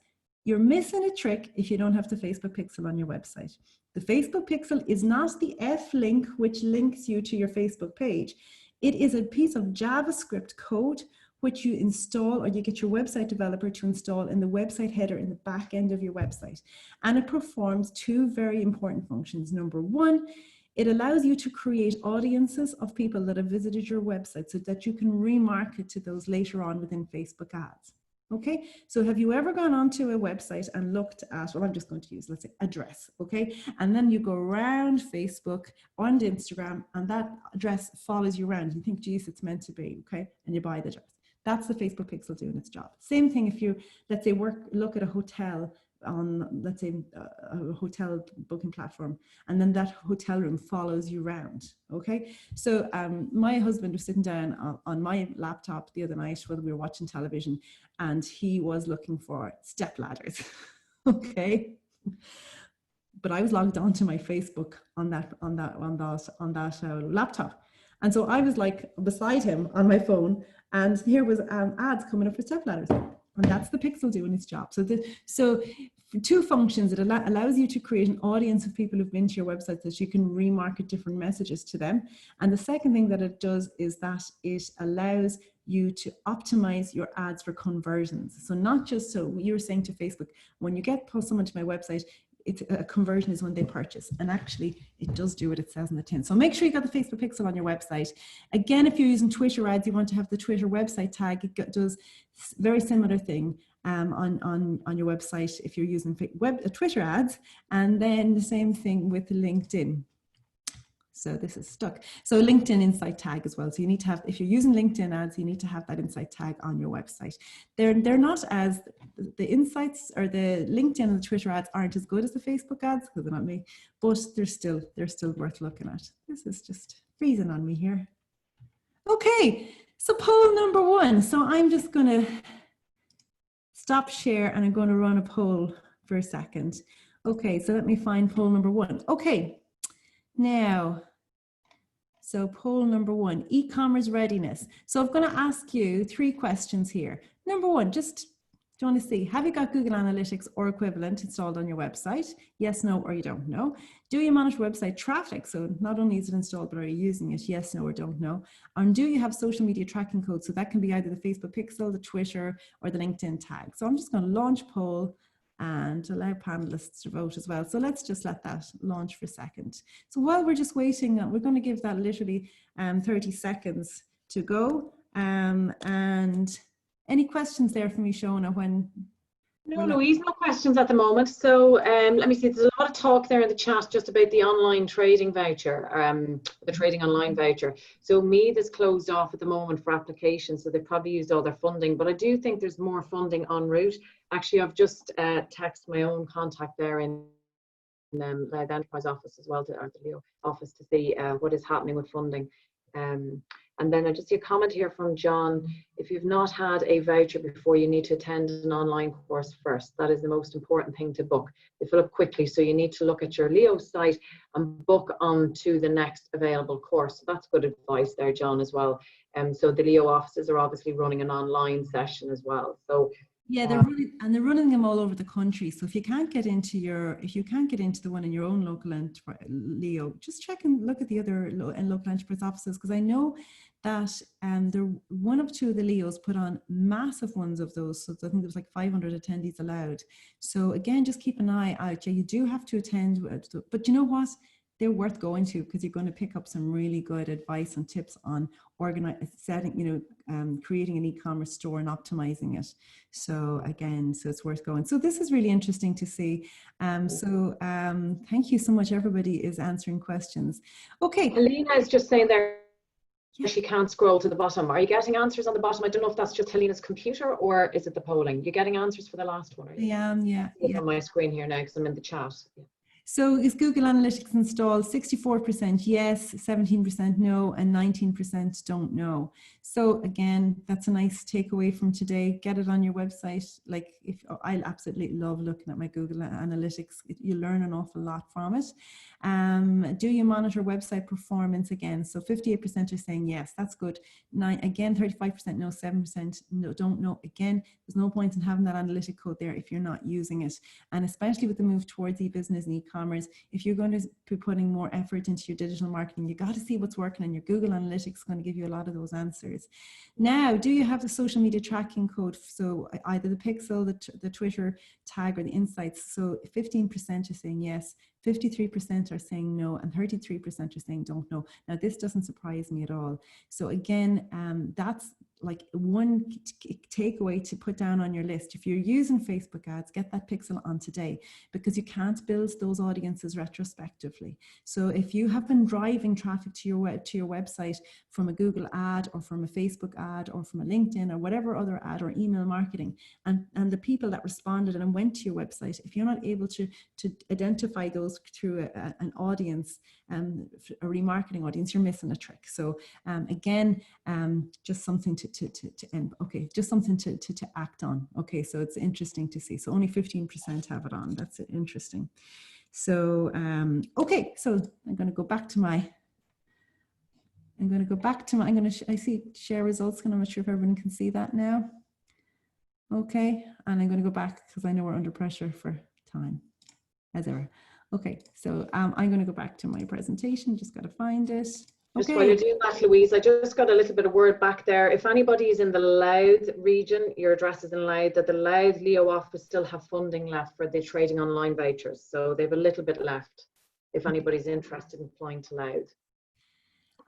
you're missing a trick if you don't have the Facebook pixel on your website. The Facebook pixel is not the F link which links you to your Facebook page. It is a piece of JavaScript code which you install, or you get your website developer to install in the website header in the back end of your website. And it performs two very important functions. Number one, it allows you to create audiences of people that have visited your website so that you can remarket to those later on within Facebook ads. Okay, so have you ever gone onto a website and looked at, well, I'm just going to use, let's say, address, okay? And then you go around Facebook, on Instagram, and that address follows you around. You think, geez, it's meant to be, okay? And you buy the address. That's the Facebook pixel doing its job. Same thing if you, let's say, look at a hotel on, let's say, a hotel booking platform, and then that hotel room follows you around, okay? So my husband was sitting down on my laptop the other night while we were watching television, and he was looking for step ladders, okay? But I was logged onto my Facebook on that laptop. And so I was like beside him on my phone, and here was ads coming up for step ladders. And that's the pixel doing its job. So for two functions, it allows you to create an audience of people who've been to your website that you can remarket different messages to them. And the second thing that it does is that it allows you to optimize your ads for conversions. So not just, so you were saying to Facebook, when you get someone to my website, a conversion is when they purchase, and actually it does do what it says in the tin. So make sure you got the Facebook pixel on your website. Again, if you're using Twitter ads, you want to have the Twitter website tag. It does very similar thing on your website if you're using Twitter ads, and then the same thing with LinkedIn. So this is stuck. So LinkedIn insight tag as well. So you need to have, if you're using LinkedIn ads, you need to have that insight tag on your website. They're not as, the insights or the LinkedIn and the Twitter ads aren't as good as the Facebook ads, because they're not me, but they're still worth looking at. This is just freezing on me here. Okay, so poll number one. So I'm just gonna stop share and I'm going to run a poll for a second. Okay, so let me find poll number one. Okay, now, so poll number one, e-commerce readiness. So I'm going to ask you 3 questions here. Number one, just do you want to see, have you got Google Analytics or equivalent installed on your website? Yes, no, or you don't know. Do you monitor website traffic? So not only is it installed, but are you using it? Yes, no, or don't know. And do you have social media tracking code? So that can be either the Facebook pixel, the Twitter, or the LinkedIn tag. So I'm just going to launch poll and allow panelists to vote as well. So let's just let that launch for a second. So while we're just waiting, we're going to give that literally 30 seconds to go. And any questions there for me, Shona, when? No, Louise, no questions at the moment. So let me see, there's a lot of talk there in the chat just about the online trading voucher, the trading online voucher. So Meath is closed off at the moment for applications, so they've probably used all their funding, but I do think there's more funding en route. Actually, I've just texted my own contact there in the enterprise office as well, or the Leo office, to see what is happening with funding. And then I just see a comment here from John. If you've not had a voucher before, you need to attend an online course first. That is the most important thing to book. They fill up quickly, so you need to look at your Leo site and book on to the next available course. So that's good advice there, John, as well. So the Leo offices are obviously running an online session as well. So yeah, they're running them all over the country. So if you can't get into the one in your own local Leo, just check and look at the other local enterprise offices, because I know that one of 2 of the Leos put on massive ones of those. So I think there was like 500 attendees allowed. So again, just keep an eye out. Yeah, you do have to attend, but you know what? they're worth going to, because you're going to pick up some really good advice and tips on creating an e-commerce store and optimizing it. So again, so it's worth going. So this is really interesting to see. Thank you so much. Everybody is answering questions. Okay. Helena is just saying there, she can't scroll to the bottom. Are you getting answers on the bottom? I don't know if that's just Helena's computer or is it the polling? You're getting answers for the last one, are you? Yeah. It's on my screen here now because I'm in the chat. Yeah. So is Google Analytics installed? 64% yes, 17% no, and 19% don't know. So again, that's a nice takeaway from today. Get it on your website. Like, I absolutely love looking at my Google Analytics. You learn an awful lot from it. Do you monitor website performance? Again, so 58% are saying yes, that's good. 35% no, 7% no, don't know. Again, there's no point in having that analytic code there if you're not using it. And especially with the move towards e-business and e-commerce, if you're going to be putting more effort into your digital marketing, you got to see what's working, and your Google Analytics is going to give you a lot of those answers. Now, do you have the social media tracking code? So either the pixel, the Twitter tag, or the insights. So 15% are saying yes, 53% are saying no, and 33% are saying don't know. Now, this doesn't surprise me at all. So again, that's like one takeaway to put down on your list. If you're using Facebook ads, get that pixel on today, because you can't build those audiences retrospectively. So if you have been driving traffic to your website from a Google ad or from a Facebook ad or from a LinkedIn or whatever other ad or email marketing, and the people that responded and went to your website, if you're not able to identify those through an audience, a remarketing audience, you're missing a trick. So again, just something to end. Okay, just something to act on. Okay, so it's interesting to see. So only 15% have it on. That's interesting. So okay, so I'm going to go back to my. I see share results, and I'm not sure if everyone can see that now. Okay, and I'm going to go back because I know we're under pressure for time, as ever. Okay, so I'm going to go back to my presentation. Just got to find it. Okay. Just while you're doing that, Louise, I just got a little bit of word back there. If anybody is in the Louth region, your address is in Louth, that the Louth Leo office still have funding left for the trading online vouchers. So they have a little bit left if anybody's interested in applying to Louth.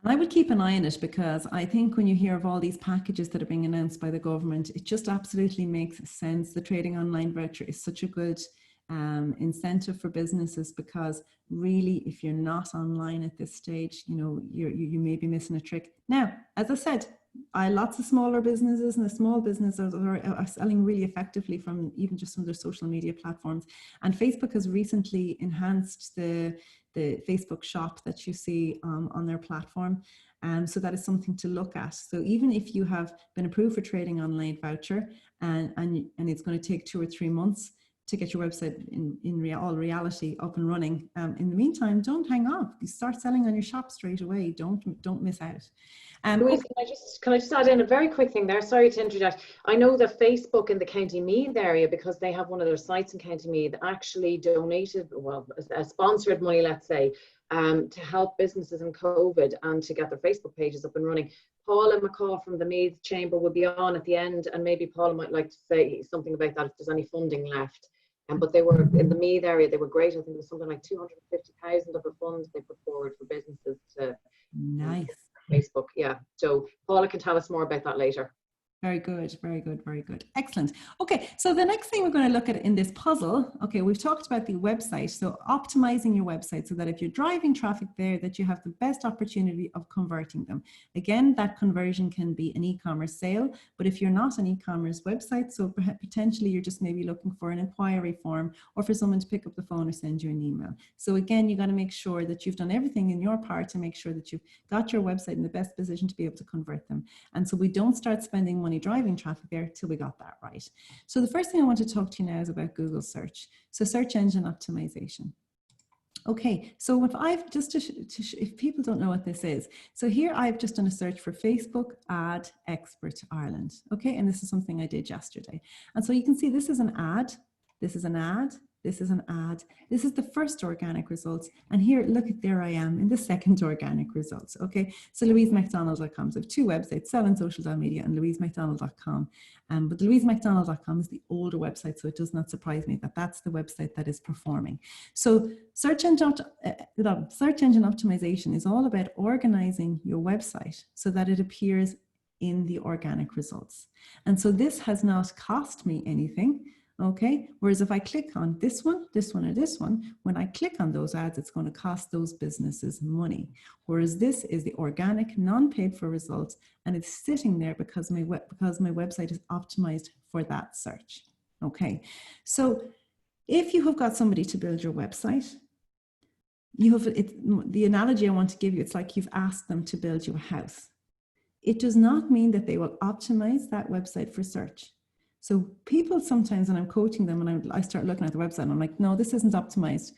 I would keep an eye on it, because I think when you hear of all these packages that are being announced by the government, it just absolutely makes sense. The trading online voucher is such a good incentive for businesses, because really, if you're not online at this stage, you may be missing a trick. Now, as I said, lots of smaller businesses and the small businesses are selling really effectively from even just some of their social media platforms. And Facebook has recently enhanced the Facebook shop that you see on their platform. So that is something to look at. So even if you have been approved for trading online voucher and it's going to take 2 or 3 months to get your website in all reality up and running, in the meantime, don't hang on. You start selling on your shop straight away. Don't miss out. Louise, can I just add in a very quick thing there? Sorry to interject. I know that Facebook in the County Meath area, because they have one of their sites in County Meath, actually donated, well, sponsored money, let's say, to help businesses in COVID and to get their Facebook pages up and running. Paula McCaw from the Meath Chamber will be on at the end, and maybe Paula might like to say something about that if there's any funding left. But they were in the Meath area, they were great. I think it was something like 250,000 of a fund they put forward for businesses to nice. Facebook. Yeah, so Paula can tell us more about that later. Very good, very good, very good. Excellent. Okay, so the next thing we're going to look at in this puzzle, okay, we've talked about the website. So optimizing your website so that if you're driving traffic there, that you have the best opportunity of converting them. Again, that conversion can be an e-commerce sale, but if you're not an e-commerce website, so potentially you're just maybe looking for an inquiry form or for someone to pick up the phone or send you an email. So again, you got to make sure that you've done everything in your part to make sure that you've got your website in the best position to be able to convert them. And so we don't start spending money driving traffic there till we got that right. So the first thing I want to talk to you now is about Google search. So search engine optimization. Okay, so if I've just, if people don't know what this is, so here I've just done a search for Facebook ad expert Ireland. Okay, and this is something I did yesterday. And so you can see this is an ad, this is an ad, This is an ad. This is the first organic results. And here, look at, there I am in the second organic results. Okay, so louisemcdonnell.com. So I have two websites, sellandsocial.media and louisemcdonnell.com. But louisemcdonnell.com is the older website, so it does not surprise me that that's the website that is performing. So search engine optimization is all about organizing your website so that it appears in the organic results. And so this has not cost me anything. Okay, whereas if I click on this one, or this one, when I click on those ads, it's going to cost those businesses money. Whereas this is the organic, non-paid for results, and it's sitting there because my website is optimized for that search. Okay, so if you have got somebody to build your website, the analogy I want to give you, it's like you've asked them to build you a house. It does not mean that they will optimize that website for search. So people sometimes, when I'm coaching them and I start looking at the website and I'm like, no, this isn't optimized.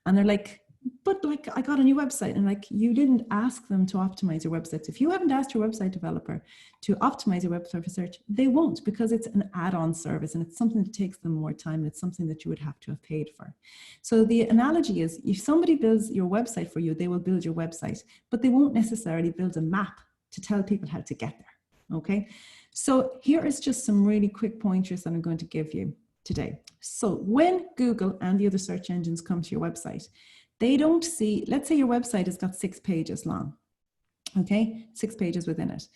And they're like, but like, I got a new website. And like, you didn't ask them to optimize your website. If you haven't asked your website developer to optimize your website for search, they won't, because it's an add-on service and it's something that takes them more time. And it's something that you would have to have paid for. So the analogy is, if somebody builds your website for you, they will build your website, but they won't necessarily build a map to tell people how to get there. Okay. So here is just some really quick pointers that I'm going to give you today. So when Google and the other search engines come to your website, they don't see, let's say your website has got 6 pages long, okay, 6 pages within it.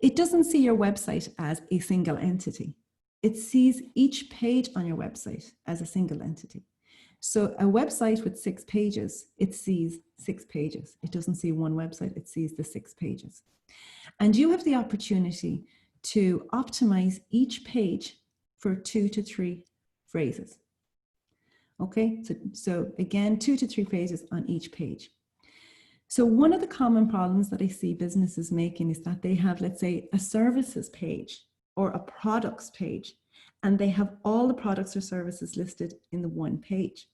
It doesn't see your website as a single entity. It sees each page on your website as a single entity. So a website with 6 pages, it sees 6 pages. It doesn't see one website, it sees the 6 pages. And you have the opportunity to optimize each page for 2 to 3 phrases. Okay, so again, 2 to 3 phrases on each page. So one of the common problems that I see businesses making is that they have, let's say, a services page or a products page, and they have all the products or services listed in the one page.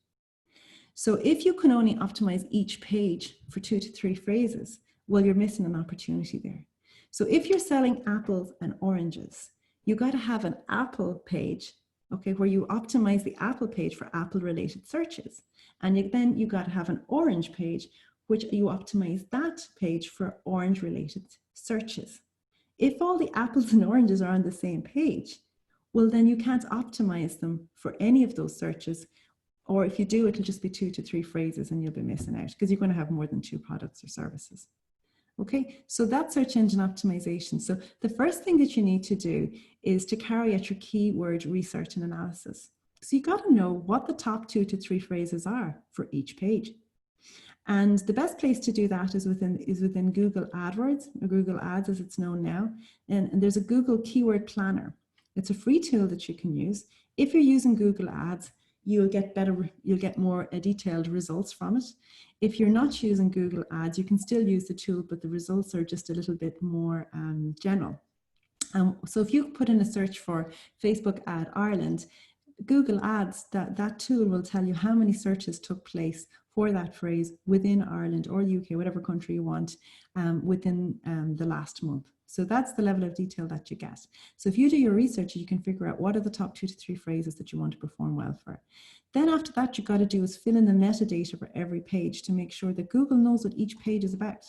So if you can only optimize each page for 2 to 3 phrases, well, you're missing an opportunity there. So if you're selling apples and oranges, you got to have an Apple page, okay, where you optimize the Apple page for Apple related searches. And then you got to have an orange page, which you optimize that page for orange related searches. If all the apples and oranges are on the same page, well, then you can't optimize them for any of those searches. Or if you do, it'll just be 2 to 3 phrases and you'll be missing out because you're going to have more than 2 products or services. Okay, so that's search engine optimization. So the first thing that you need to do is to carry out your keyword research and analysis. So you got to know what the top 2 to 3 phrases are for each page. And the best place to do that is within Google AdWords, or Google Ads as it's known now. And there's a Google Keyword Planner. It's a free tool that you can use. If you're using Google Ads, you'll get more detailed results from it. If you're not using Google Ads, you can still use the tool, but the results are just a little bit more general. So if you put in a search for Facebook ad Ireland, Google Ads, that tool will tell you how many searches took place for that phrase within Ireland or the UK, whatever country you want, within the last month. So that's the level of detail that you get. So if you do your research, you can figure out what are the top 2 to 3 phrases that you want to perform well for. Then after that, you've got to do is fill in the metadata for every page to make sure that Google knows what each page is about.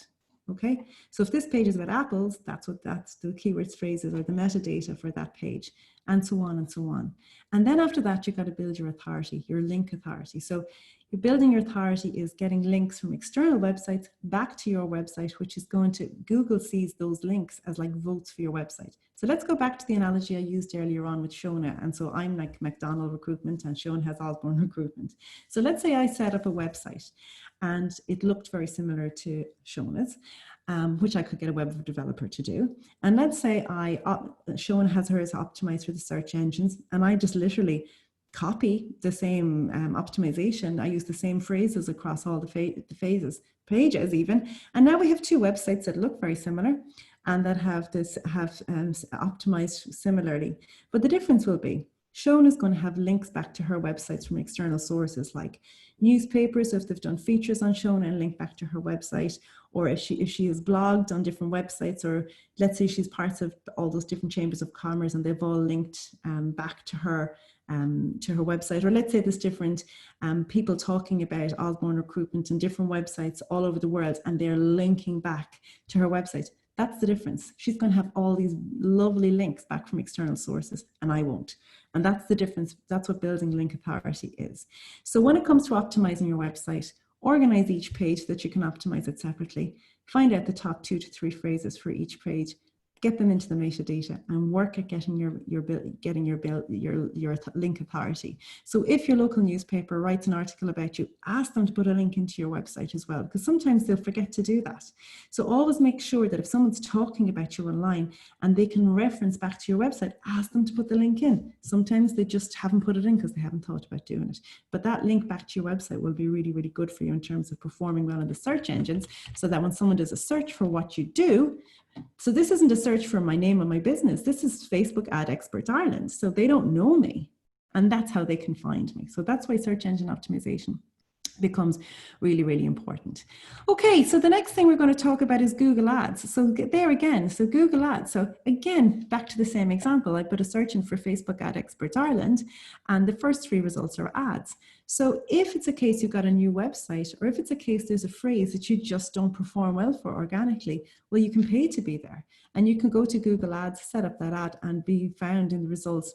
Okay, so if this page is about apples, that's the keywords phrases or the metadata for that page, and so on and so on. And then after that, you've got to build your authority, your link authority. So you're building your authority is getting links from external websites back to your website, which is going to, Google sees those links as like votes for your website. So let's go back to the analogy I used earlier on with Shona. And so I'm like McDonnell Recruitment and Shona has Osborne Recruitment. So let's say I set up a website and it looked very similar to Shona's, which I could get a web developer to do. And let's say Shona has hers optimized for the search engines, and I just literally copy the same optimization. I use the same phrases across all the pages even. And now we have 2 websites that look very similar and that have optimized similarly. But the difference will be Shona is going to have links back to her websites from external sources like newspapers, if they've done features on Shona, and link back to her website, or if she has blogged on different websites, or let's say she's part of all those different chambers of commerce and they've all linked back to her to her website. Or let's say there's different people talking about Osborne recruitment and different websites all over the world, and they're linking back to her website. That's the difference. She's going to have all these lovely links back from external sources, and I won't. And that's the difference. That's what building link authority is. So when it comes to optimizing your website, organize each page so that you can optimize it separately. Find out the top 2 to 3 phrases for each page. Get them into the metadata and work at getting your link authority. So if your local newspaper writes an article about you, ask them to put a link into your website as well, because sometimes they'll forget to do that. So always make sure that if someone's talking about you online and they can reference back to your website, ask them to put the link in. Sometimes they just haven't put it in because they haven't thought about doing it. But that link back to your website will be really, really good for you in terms of performing well in the search engines, so that when someone does a search for what you do, so this isn't a search for my name and my business. This is Facebook Ad Expert Ireland. So they don't know me, and that's how they can find me. So that's why search engine optimization becomes really, really important. Okay, so the next thing we're going to talk about is Google Ads. So there again, so Google Ads. So again, back to the same example, I put a search in for Facebook Ad Expert Ireland, and the first 3 results are ads. So if it's a case you've got a new website, or if it's a case there's a phrase that you just don't perform well for organically, well, you can pay to be there. And you can go to Google Ads, set up that ad, and be found in the results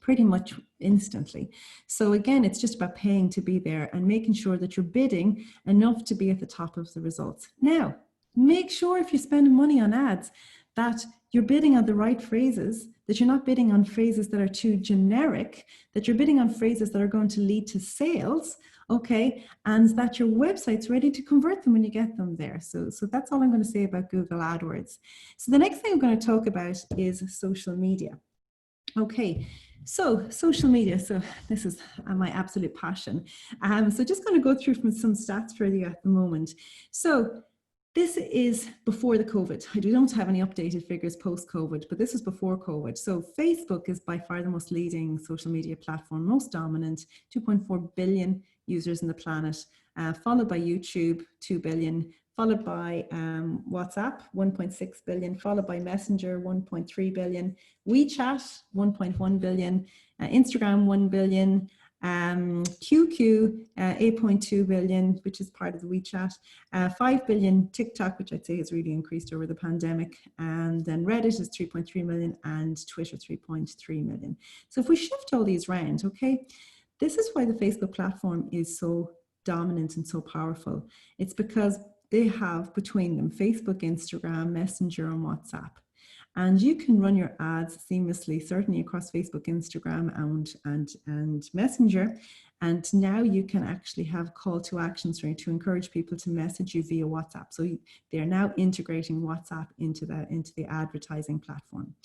pretty much instantly. So again, it's just about paying to be there and making sure that you're bidding enough to be at the top of the results. Now, make sure if you're spending money on ads that you're bidding on the right phrases, that you're not bidding on phrases that are too generic, that you're bidding on phrases that are going to lead to sales, okay, and that your website's ready to convert them when you get them there. So that's all I'm going to say about Google AdWords. So the next thing I'm going to talk about is social media. Okay, so social media, so this is my absolute passion. So just going to go through some stats for you at the moment. So this is before the COVID. I don't have any updated figures post-COVID, but this is before COVID. So Facebook is by far the most leading social media platform, most dominant, 2.4 billion users on the planet, followed by YouTube, 2 billion, followed by WhatsApp, 1.6 billion, followed by Messenger, 1.3 billion, WeChat, 1.1 billion, Instagram, 1 billion, QQ, 8.2 billion, which is part of the WeChat, 5 billion TikTok, which I'd say has really increased over the pandemic, and then Reddit is 3.3 million and Twitter 3.3 million. So if we shift all these around, okay, this is why the Facebook platform is so dominant and so powerful. It's because they have between them Facebook, Instagram, Messenger, and WhatsApp. And you can run your ads seamlessly, certainly across Facebook, Instagram, and Messenger. And now you can actually have call to actions for you to encourage people to message you via WhatsApp. So they're now integrating WhatsApp into the advertising platform.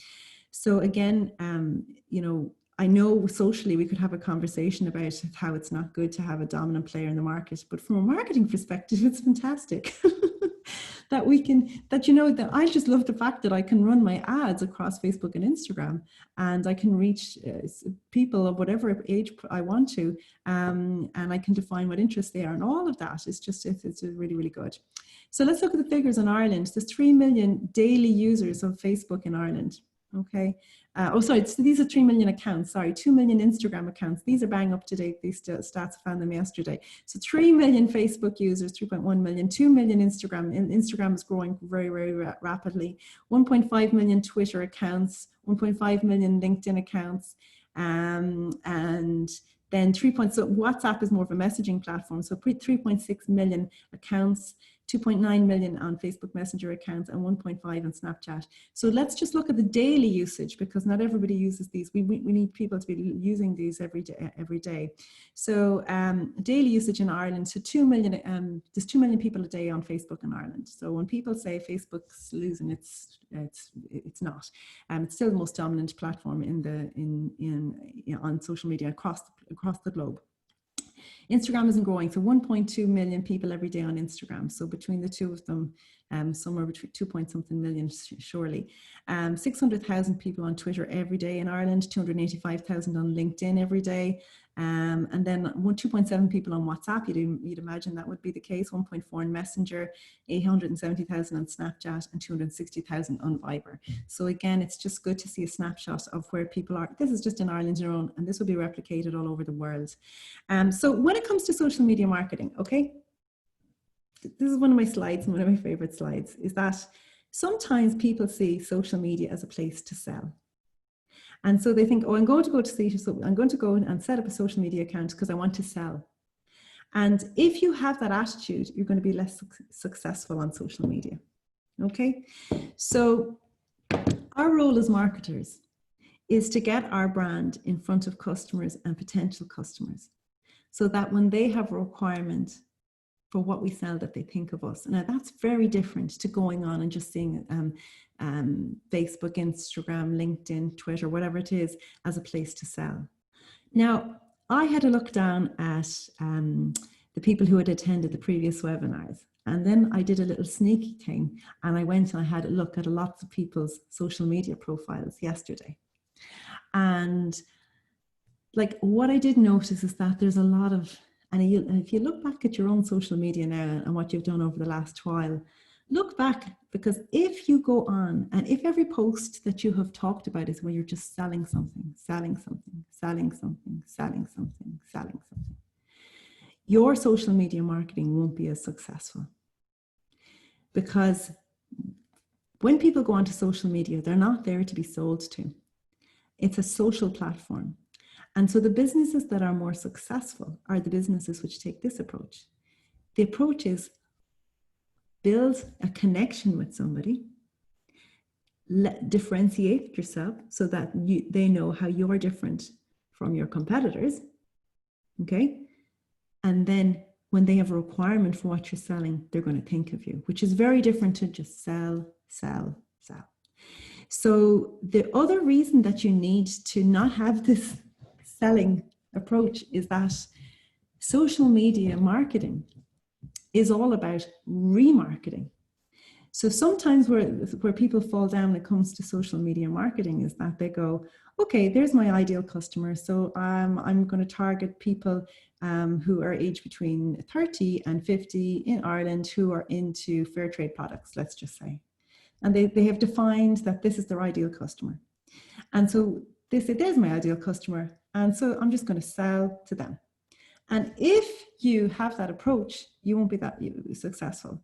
So again, you know, I know socially we could have a conversation about how it's not good to have a dominant player in the market, but from a marketing perspective, it's fantastic. that I just love the fact that I can run my ads across Facebook and Instagram, and I can reach people of whatever age I want to, and I can define what interests they are, and all of that is just, it's really, really good. So let's look at the figures in Ireland. There's 3 million daily users of Facebook in Ireland. Okay. So these are 3 million accounts, 2 million Instagram accounts. These are bang up to date. These stats, I found them yesterday. So 3 million Facebook users, 3.1 million, 2 million Instagram. Instagram is growing very, very rapidly. 1.5 million Twitter accounts, 1.5 million LinkedIn accounts, and then so WhatsApp is more of a messaging platform. So 3.6 million accounts, 2.9 million on Facebook Messenger accounts, and 1.5 on Snapchat. So let's just look at the daily usage, because not everybody uses these. We need people to be using these every day. So daily usage in Ireland, so 2 million, there's 2 million people a day on Facebook in Ireland. So when people say Facebook's losing, it's not. It's still the most dominant platform on social media across the globe. Instagram isn't growing, so 1.2 million people every day on Instagram. So between the two of them, somewhere between 2-point-something million, surely. 600,000 people on Twitter every day in Ireland, 285,000 on LinkedIn every day, And then 2.7 people on WhatsApp, you'd imagine that would be the case, 1.4 in Messenger, 870,000 on Snapchat, and 260,000 on Viber. So again, it's just good to see a snapshot of where people are. This is just in Ireland alone, and this will be replicated all over the world. So when it comes to social media marketing, okay, this is one of my slides, and one of my favorite slides, is that sometimes people see social media as a place to sell. And so they think, oh, I'm going to go and set up a social media account because I want to sell. And if you have that attitude, you're going to be less successful on social media. Okay. So our role as marketers is to get our brand in front of customers and potential customers, so that when they have a requirement for what we sell, that they think of us. Now that's very different to going on and just seeing Facebook, Instagram, LinkedIn, Twitter, whatever it is, as a place to sell. Now, I had a look down at the people who had attended the previous webinars, and then I did a little sneaky thing, and I went and I had a look at lots of people's social media profiles yesterday. And like, what I did notice is that there's a lot of, and if you look back at your own social media now and what you've done over the last while, look back, because if you go on and if every post that you have talked about is where you're just selling something, selling something, selling something, selling something, selling something, your social media marketing won't be as successful. Because when people go onto social media, they're not there to be sold to. It's a social platform. And so the businesses that are more successful are the businesses which take this approach. The approach is build a connection with somebody, differentiate yourself so that they know how you're different from your competitors, okay? And then when they have a requirement for what you're selling, they're going to think of you, which is very different to just sell, sell, sell. So the other reason that you need to not have this selling approach is that social media marketing is all about remarketing. So sometimes where people fall down when it comes to social media marketing is that they go, okay, there's my ideal customer. So I'm going to target people who are aged between 30 and 50 in Ireland who are into fair trade products, let's just say. And they have defined that this is their ideal customer. And so they say, there's my ideal customer. And so I'm just going to sell to them. And if you have that approach, you won't be that successful,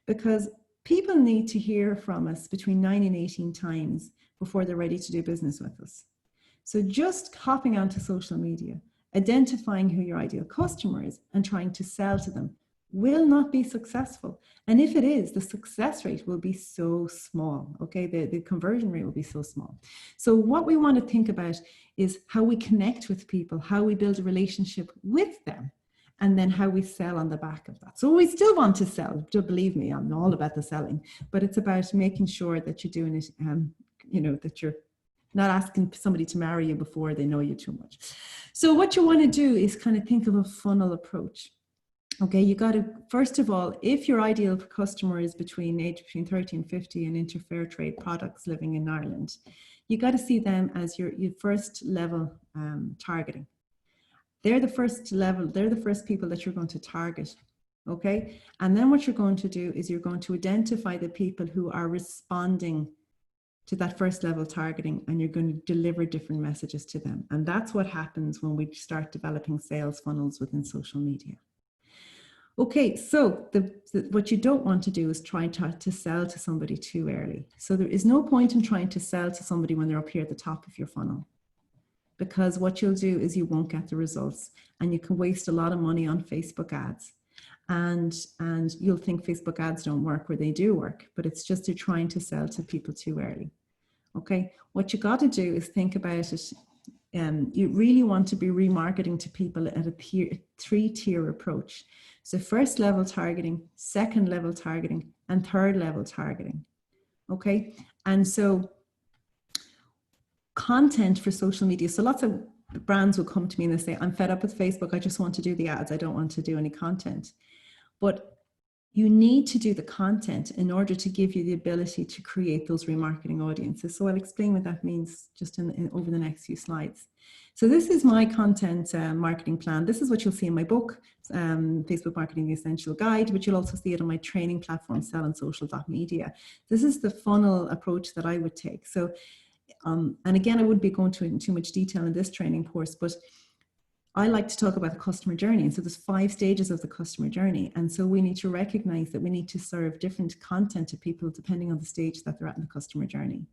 because people need to hear from us between 9 and 18 times before they're ready to do business with us. So just hopping onto social media, identifying who your ideal customer is and trying to sell to them will not be successful. And if it is, the success rate will be so small, okay? The conversion rate will be so small. So what we want to think about is how we connect with people, how we build a relationship with them, and then how we sell on the back of that. So we still want to sell, believe me, I'm all about the selling, but it's about making sure that you're doing it, that you're not asking somebody to marry you before they know you too much. So what you want to do is kind of think of a funnel approach. Okay, you got to, first of all, if your ideal customer is between 30 and 50 and into fair trade products living in Ireland, you got to see them as your first level targeting. They're the first level, they're the first people that you're going to target. Okay, and then what you're going to do is you're going to identify the people who are responding to that first level targeting, and you're going to deliver different messages to them. And that's what happens when we start developing sales funnels within social media. Okay, so what you don't want to do is try to sell to somebody too early. So there is no point in trying to sell to somebody when they're up here at the top of your funnel, because what you'll do is you won't get the results, and you can waste a lot of money on Facebook ads. And you'll think Facebook ads don't work where they do work, but it's just you're trying to sell to people too early. Okay, what you got to do is think about it. You really want to be remarketing to people at a three-tier approach. So first level targeting, second level targeting, and third level targeting. Okay, and so content for social media. So lots of brands will come to me and they say, I'm fed up with Facebook. I just want to do the ads. I don't want to do any content. But you need to do the content in order to give you the ability to create those remarketing audiences. So I'll explain what that means just over the next few slides. So this is my content marketing plan. This is what you'll see in my book, Facebook Marketing The Essential Guide, but you'll also see it on my training platform, sellandsocial.media. This is the funnel approach that I would take. So, and again, I wouldn't be going into too much detail in this training course, but I like to talk about the customer journey. And so there's 5 stages of the customer journey. And so we need to recognize that we need to serve different content to people depending on the stage that they're at in the customer journey.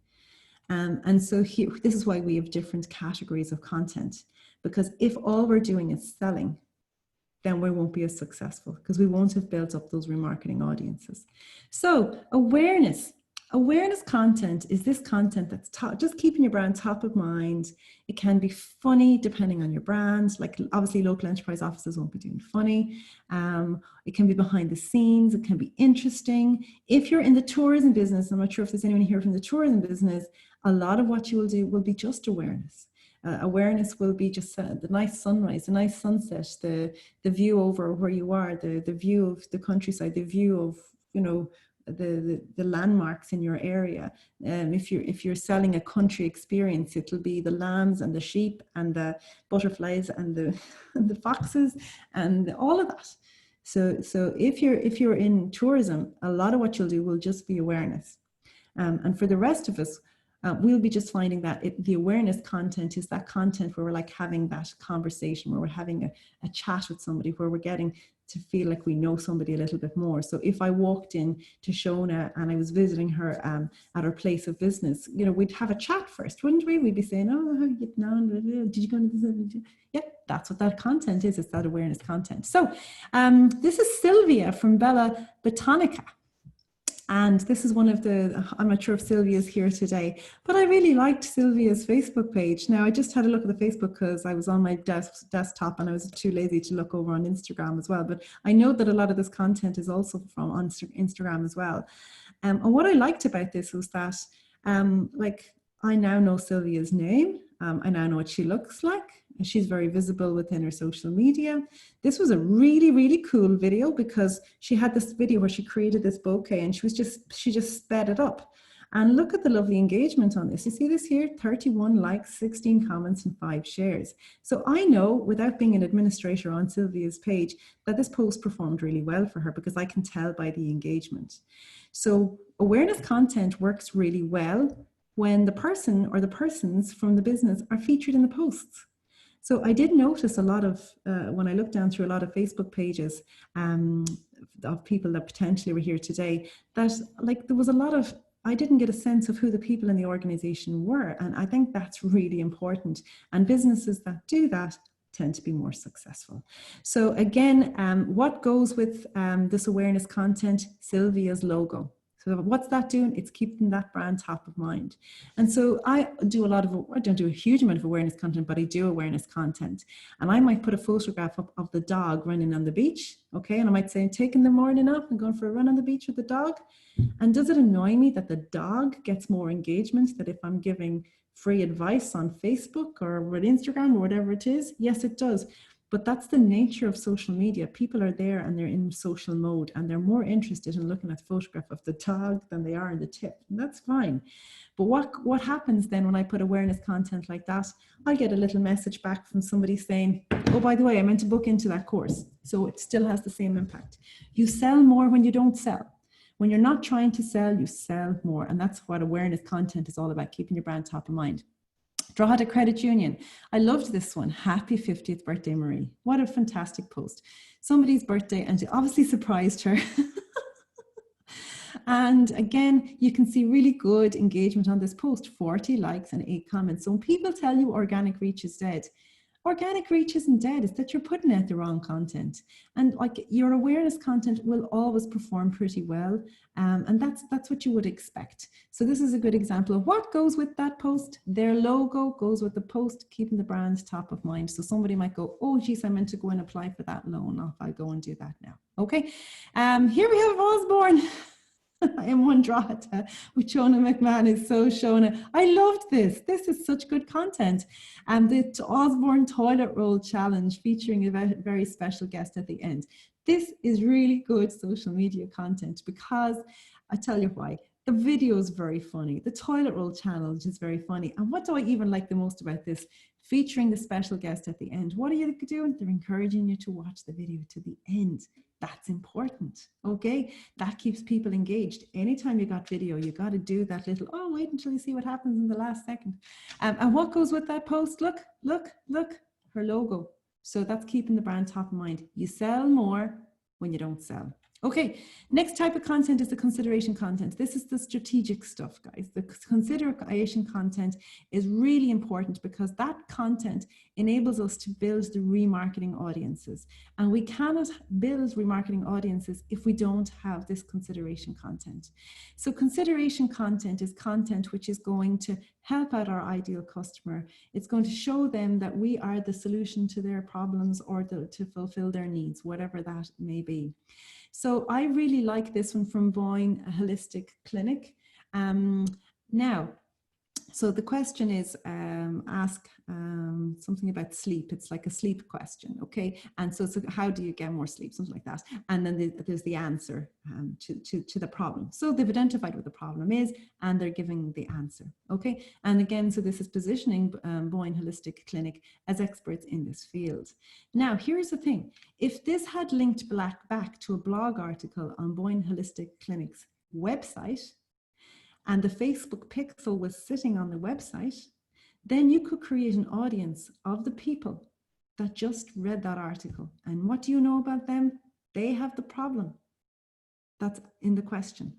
And so here, this is why we have different categories of content, because if all we're doing is selling, then we won't be as successful because we won't have built up those remarketing audiences. So awareness content is this content that's just keeping your brand top of mind. It can be funny depending on your brand. Like obviously local enterprise offices won't be doing funny. It can be behind the scenes. It can be interesting. If you're in the tourism business, I'm not sure if there's anyone here from the tourism business, a lot of what you will do will be just awareness. Awareness will be just the nice sunrise, the nice sunset, the view over where you are, the view of the countryside, the view of, you know, the landmarks in your area. If you're selling a country experience, it'll be the lambs and the sheep and the butterflies and the foxes and all of that. So if you're in tourism, a lot of what you'll do will just be awareness. And for the rest of us, we'll be just finding that the awareness content is that content where we're like having that conversation, where we're having a chat with somebody, where we're getting to feel like we know somebody a little bit more. So if I walked in to Shona and I was visiting her at her place of business, you know, we'd have a chat first, wouldn't we? We'd be saying, oh, how are you getting on? Did you go into this? Yeah, that's what that content is. It's that awareness content. So this is Sylvia from Bella Botanica. And this is one of I'm not sure if Sylvia's here today, but I really liked Sylvia's Facebook page. Now, I just had a look at the Facebook because I was on my desktop and I was too lazy to look over on Instagram as well. But I know that a lot of this content is also from on Instagram as well. And what I liked about this was that, like, I now know Sylvia's name. I now know what she looks like. She's very visible within her social media. This was a really, really cool video because she had this video where she created this bouquet and she just sped it up. And look at the lovely engagement on this. You see this here, 31 likes, 16 comments and 5 shares. So I know without being an administrator on Sylvia's page that this post performed really well for her because I can tell by the engagement. So awareness content works really well when the person or the persons from the business are featured in the posts. So I did notice a lot of, when I looked down through a lot of Facebook pages of people that potentially were here today, that like there was a lot of, I didn't get a sense of who the people in the organization were. And I think that's really important. And businesses that do that tend to be more successful. So again, what goes with this awareness content? Sylvia's logo. So what's that doing? It's keeping that brand top of mind. And so I don't do a huge amount of awareness content, but I do awareness content. And I might put a photograph up of the dog running on the beach, okay? And I might say, I'm taking the morning off and going for a run on the beach with the dog. And does it annoy me that the dog gets more engagement than if I'm giving free advice on Facebook or with Instagram or whatever it is? Yes, it does. But that's the nature of social media. People are there and they're in social mode and they're more interested in looking at the photograph of the dog than they are in the tip. And that's fine. But what happens then when I put awareness content like that? I get a little message back from somebody saying, oh, by the way, I meant to book into that course. So it still has the same impact. You sell more when you don't sell. When you're not trying to sell, you sell more. And that's what awareness content is all about, keeping your brand top of mind. Drogheda Credit Union. I loved this one. Happy 50th birthday, Marie. What a fantastic post. Somebody's birthday and it obviously surprised her. And again, you can see really good engagement on this post, 40 likes and 8 comments. So when people tell you organic reach is dead, organic reach isn't dead. It's that you're putting out the wrong content. And like your awareness content will always perform pretty well. And that's what you would expect. So this is a good example of what goes with that post. Their logo goes with the post, keeping the brand top of mind. So somebody might go, oh, geez, I meant to go and apply for that loan. I'll go and do that now. Okay. Here we have Osborne. I am one Drogheda with Shona McMahon is so Shona. I loved this. This is such good content. And the Osborne Toilet Roll Challenge featuring a very special guest at the end. This is really good social media content because I tell you why. The video is very funny. The toilet roll challenge is very funny. And what do I even like the most about this? Featuring the special guest at the end. What are you doing? They're encouraging you to watch the video to the end. That's important, okay? That keeps people engaged. Anytime you got video, you got to do that little, oh, wait until you see what happens in the last second. And what goes with that post? Look, look, look, her logo. So that's keeping the brand top of mind. You sell more when you don't sell. Okay, next type of content is the consideration content. This is the strategic stuff, guys. The consideration content is really important because that content enables us to build the remarketing audiences. And we cannot build remarketing audiences if we don't have this consideration content. So consideration content is content which is going to help out our ideal customer. It's going to show them that we are the solution to their problems or to fulfill their needs, whatever that may be. So I really like this one from Boyne Holistic Clinic. Now, so the question is, ask something about sleep. It's like a sleep question, okay? And so how do you get more sleep? Something like that. And then there's the answer to the problem. So they've identified what the problem is and they're giving the answer, okay? And again, so this is positioning Boyne Holistic Clinic as experts in this field. Now, here's the thing. If this had linked back to a blog article on Boyne Holistic Clinic's website, and the Facebook pixel was sitting on the website, then you could create an audience of the people that just read that article. And what do you know about them? They have the problem that's in the question.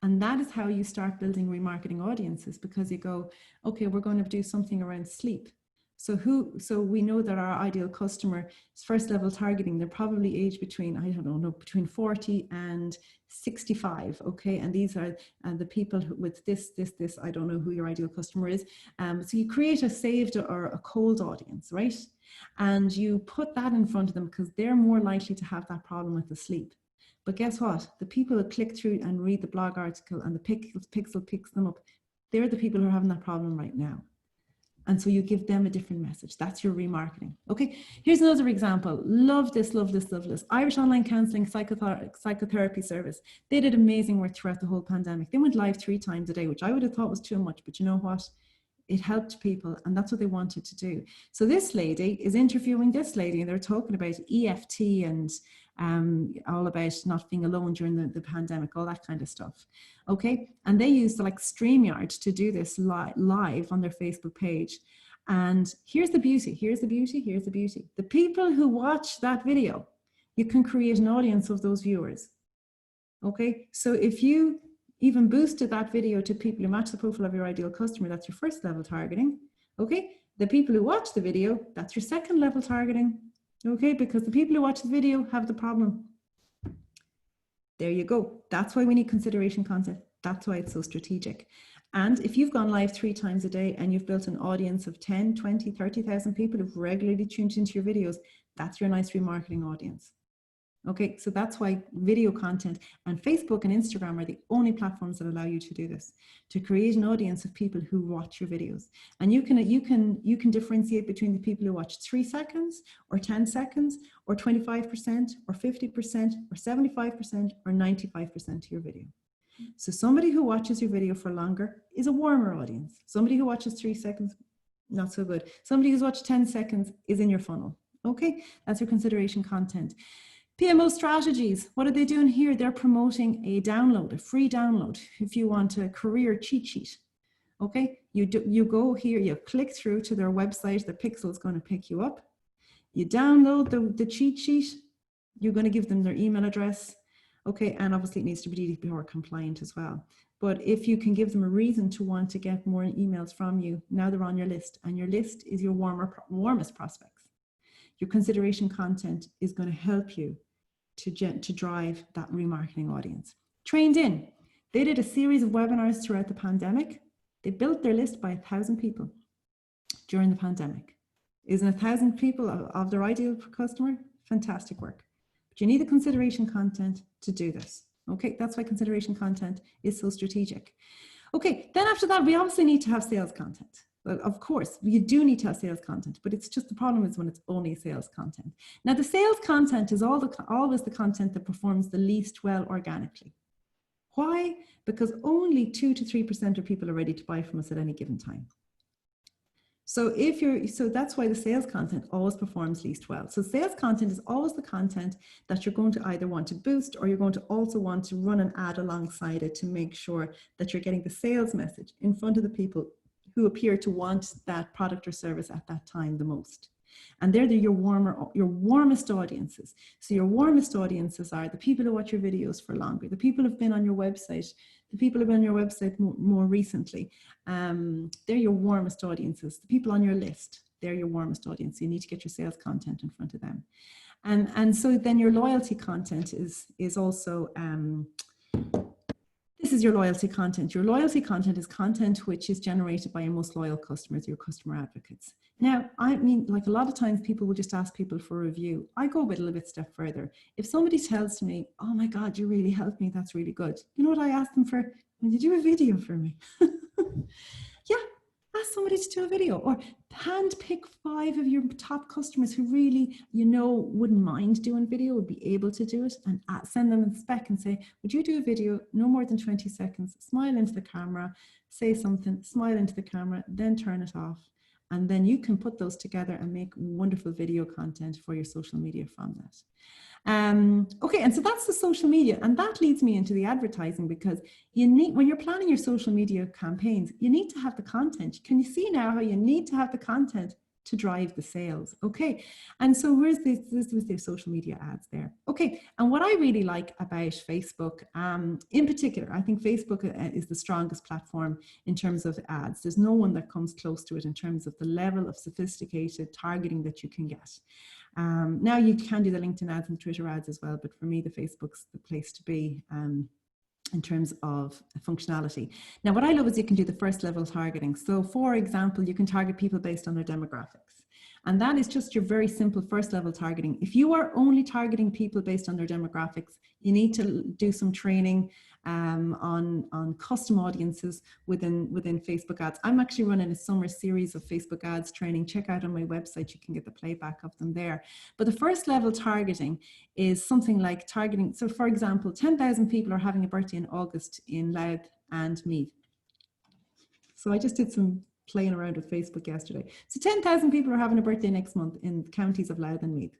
And that is how you start building remarketing audiences, because you go, okay, we're going to do something around sleep. So we know that our ideal customer is first level targeting. They're probably aged between, I don't know, between 40 and 65. Okay. And these are the people with this, I don't know who your ideal customer is. So you create a saved or a cold audience, right? And you put that in front of them because they're more likely to have that problem with the sleep. But guess what? The people that click through and read the blog article and the pixel picks them up, they're the people who are having that problem right now. And so you give them a different message. That's your remarketing. Okay, here's another example. Love this, love this, love this. Irish Online Counselling Psychotherapy Service. They did amazing work throughout the whole pandemic. They went live 3 times a day, which I would have thought was too much, but you know what? It helped people, and that's what they wanted to do. So this lady is interviewing this lady, and they're talking about EFT and all about not being alone during the pandemic, all that kind of stuff. Okay, and they used like StreamYard to do this live on their Facebook page. And here's the beauty, here's the beauty, here's the beauty. The people who watch that video, you can create an audience of those viewers. Okay, so if you even boosted that video to people who match the profile of your ideal customer, that's your first level targeting. Okay, the people who watch the video, that's your second level targeting. Okay, because the people who watch the video have the problem. There you go. That's why we need consideration content. That's why it's so strategic. And if you've gone live 3 times a day and you've built an audience of 10, 20, 30,000 people who've regularly tuned into your videos, that's your nice remarketing audience. Okay, so that's why video content and Facebook and Instagram are the only platforms that allow you to do this, to create an audience of people who watch your videos. And you can differentiate between the people who watch 3 seconds or 10 seconds or 25% or 50% or 75% or 95% of your video. So somebody who watches your video for longer is a warmer audience. Somebody who watches 3 seconds, not so good. Somebody who's watched 10 seconds is in your funnel. Okay, that's your consideration content. PMO strategies, what are they doing here? They're promoting a download, a free download, if you want a career cheat sheet. Okay, you go here, you click through to their website, the pixel is going to pick you up. You download the cheat sheet, you're going to give them their email address. Okay, and obviously it needs to be GDPR compliant as well. But if you can give them a reason to want to get more emails from you, now they're on your list, and your list is your warmest prospects. Your consideration content is going to help you to drive that remarketing audience. Trained In, they did a series of webinars throughout the pandemic. They built their list by 1,000 people during the pandemic. Isn't 1,000 people of their ideal customer? Fantastic work. But you need the consideration content to do this. Okay, that's why consideration content is so strategic. Okay, then after that, we obviously need to have sales content. Well, of course, you do need to have sales content, but it's just the problem is when it's only sales content. Now, the sales content is always the content that performs the least well organically. Why? Because only 2 to 3% of people are ready to buy from us at any given time. So that's why the sales content always performs least well. So sales content is always the content that you're going to either want to boost, or you're going to also want to run an ad alongside it to make sure that you're getting the sales message in front of the people who appear to want that product or service at that time the most. And they're your warmest audiences. So your warmest audiences are the people who watch your videos for longer, the people who've been on your website, the people who've been on your website more recently. They're your warmest audiences. The people on your list, they're your warmest audience. You need to get your sales content in front of them. And so then your loyalty content is also, this is your loyalty content. Your loyalty content is content which is generated by your most loyal customers, your customer advocates. Now, I mean, like a lot of times people will just ask people for a review. I go a little bit step further. If somebody tells me, oh my God, you really helped me, that's really good. You know what I ask them for? Will you do a video for me? Yeah, ask somebody to do a video, or hand pick 5 of your top customers who really, wouldn't mind doing video, would be able to do it, and send them a spec and say, would you do a video, no more than 20 seconds, smile into the camera, say something, smile into the camera, then turn it off. And then you can put those together and make wonderful video content for your social media from that. Okay, and so that's the social media, and that leads me into the advertising, because when you're planning your social media campaigns, you need to have the content. Can you see now how you need to have the content to drive the sales? Okay, and so where's this with the social media ads there? Okay, and what I really like about Facebook, in particular, I think Facebook is the strongest platform in terms of ads. There's no one that comes close to it in terms of the level of sophisticated targeting that you can get. Now you can do the LinkedIn ads and Twitter ads as well, but for me, the Facebook's the place to be in terms of functionality. Now, what I love is you can do the first level targeting. So for example, you can target people based on their demographics. And that is just your very simple first level targeting. If you are only targeting people based on their demographics, you need to do some training on custom audiences within Facebook ads. I'm actually running a summer series of Facebook ads training. Check out on my website, you can get the playback of them there. But the first level targeting is something like targeting. So for example, 10,000 people are having a birthday in August in Louth and Meath. So I just did some playing around with Facebook yesterday. So 10,000 people are having a birthday next month in the counties of Louth and Meath.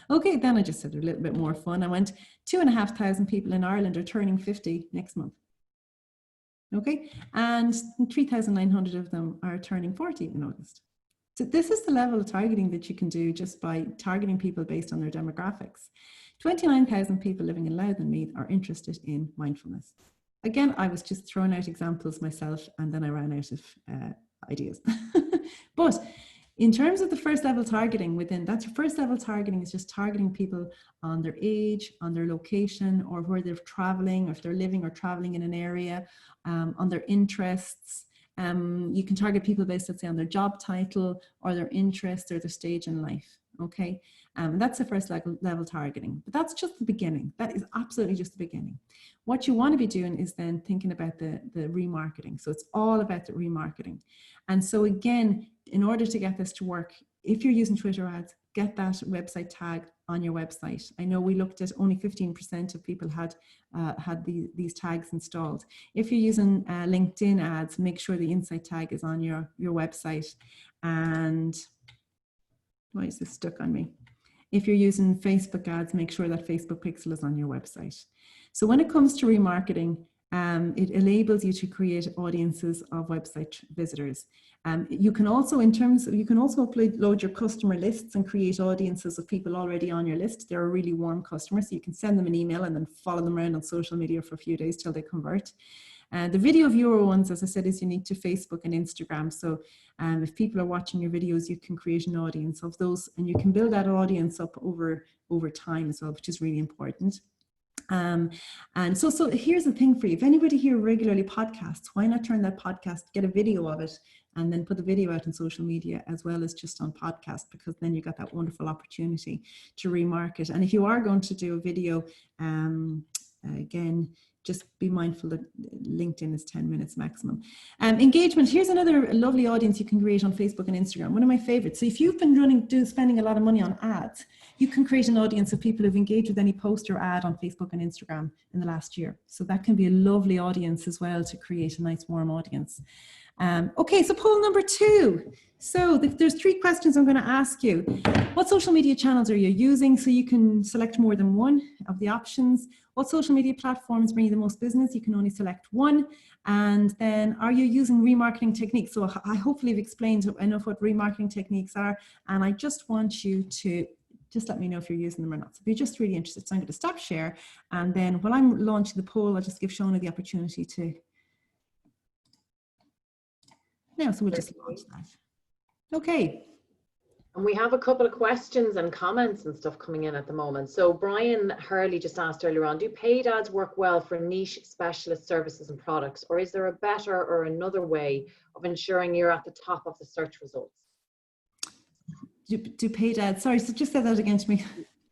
Okay, then I just had a little bit more fun. I went 2,500 people in Ireland are turning 50 next month. Okay, and 3,900 of them are turning 40 in August. So this is the level of targeting that you can do just by targeting people based on their demographics. 29,000 people living in Louth and Meath are interested in mindfulness. Again, I was just throwing out examples myself, and then I ran out of ideas. But in terms of the first level targeting that's your first level targeting is just targeting people on their age, on their location, or where they're traveling, or if they're living or traveling in an area, on their interests. You can target people based, let's say, on their job title or their interests or their stage in life. Okay, that's the first level targeting, but that's just the beginning. That is absolutely just the beginning. What you want to be doing is then thinking about the remarketing. So it's all about the remarketing. And so again, in order to get this to work, if you're using Twitter ads, get that website tag on your website. I know we looked at only 15% of people had these tags installed. If you're using LinkedIn ads, make sure the insight tag is on your website. And why is this stuck on me? If you're using Facebook ads, make sure that Facebook pixel is on your website. So when it comes to remarketing, it enables you to create audiences of website visitors. You can also upload your customer lists and create audiences of people already on your list. They're a really warm customer, so you can send them an email and then follow them around on social media for a few days till they convert. The video viewer ones, as I said, is unique to Facebook and Instagram. So if people are watching your videos, you can create an audience of those, and you can build that audience up over time as well, which is really important. And so here's the thing for you. If anybody here regularly podcasts, why not turn that podcast, get a video of it, and then put the video out on social media as well as just on podcast, because then you got that wonderful opportunity to remarket. And if you are going to do a video, again, just be mindful that LinkedIn is 10 minutes maximum. Engagement, here's another lovely audience you can create on Facebook and Instagram. One of my favorites. So if you've been spending a lot of money on ads, you can create an audience of people who've engaged with any post or ad on Facebook and Instagram in the last year. So that can be a lovely audience as well to create a nice warm audience. Okay, so poll number 2. So there's 3 questions I'm going to ask you. What social media channels are you using? So you can select more than one of the options. What social media platforms bring you the most business? You can only select one. And then, are you using remarketing techniques? So I hopefully have explained enough what remarketing techniques are. And I just want you to just let me know if you're using them or not. So if you're just really interested, so I'm going to stop share. And then while I'm launching the poll, I'll just give Shona the opportunity to. Now, so we'll just launch that. Okay. And we have a couple of questions and comments and stuff coming in at the moment. So Brian Hurley just asked earlier on, do paid ads work well for niche specialist services and products, or is there a better or another way of ensuring you're at the top of the search results? Do paid ads, sorry, so just say that again to me.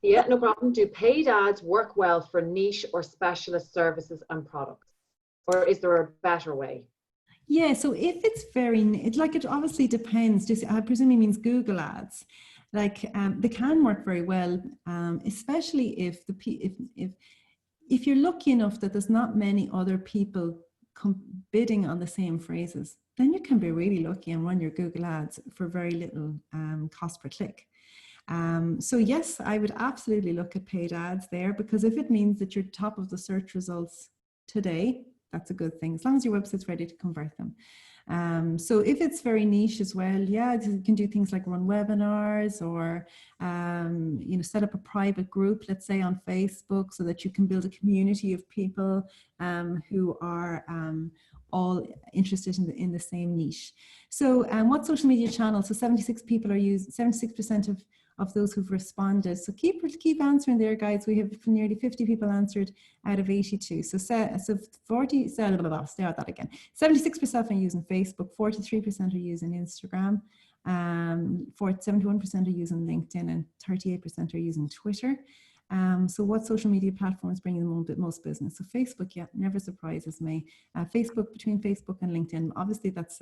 Yeah, no problem. Do paid ads work well for niche or specialist services and products, or is there a better way? Yeah, so if it's it obviously depends. Just, I presume he means Google ads. Like they can work very well, especially if you're lucky enough that there's not many other people bidding on the same phrases. Then you can be really lucky and run your Google ads for very little cost per click. So yes, I would absolutely look at paid ads there, because if it means that you're top of the search results today, that's a good thing, as long as your website's ready to convert them. So if it's very niche as well, yeah, you can do things like run webinars or, set up a private group, let's say on Facebook, so that you can build a community of people who are all interested in the same niche. So what social media channels? So 76% of those who've responded. So keep answering there, guys. We have nearly 50 people answered out of 82. So 76% are using Facebook, 43% are using Instagram, 71% are using LinkedIn, and 38% are using Twitter. So what social media platforms bring you the most business? So Facebook, yeah, never surprises me. Between Facebook and LinkedIn, obviously that's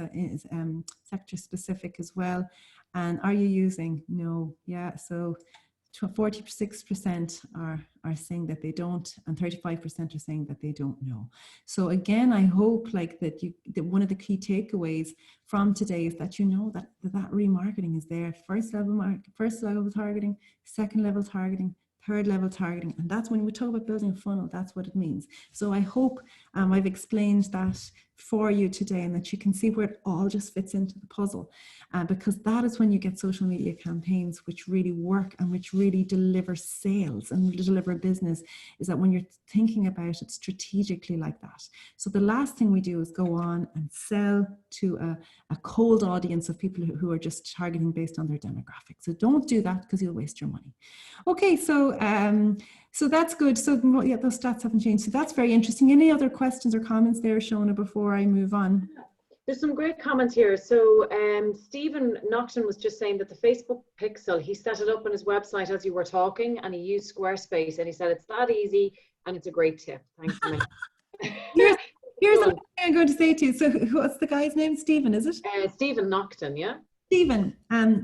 sector specific as well. And are you using? No, yeah. So 46% are saying that they don't, and 35% are saying that they don't know. So again, I hope that one of the key takeaways from today is that you know that remarketing is there. First level targeting, second level targeting, third level targeting, and that's when we talk about building a funnel, that's what it means. So I hope I've explained that for you today, and that you can see where it all just fits into the puzzle, because that is when you get social media campaigns which really work and which really deliver sales and deliver business, is that when you're thinking about it strategically like that. So the last thing we do is go on and sell to a cold audience of people who are just targeting based on their demographic. So don't do that, because you'll waste your money. Okay, so that's good. So yeah, those stats haven't changed. So that's very interesting. Any other questions or comments there, Shona, before I move on? There's some great comments here. So Stephen Nocton was just saying that the Facebook pixel, he set it up on his website as you were talking, and he used Squarespace, and he said it's that easy and it's a great tip. Thanks a million. Here's the thing I'm going to say to you. So what's the guy's name? Stephen, is it? Stephen Nocton, yeah. Stephen,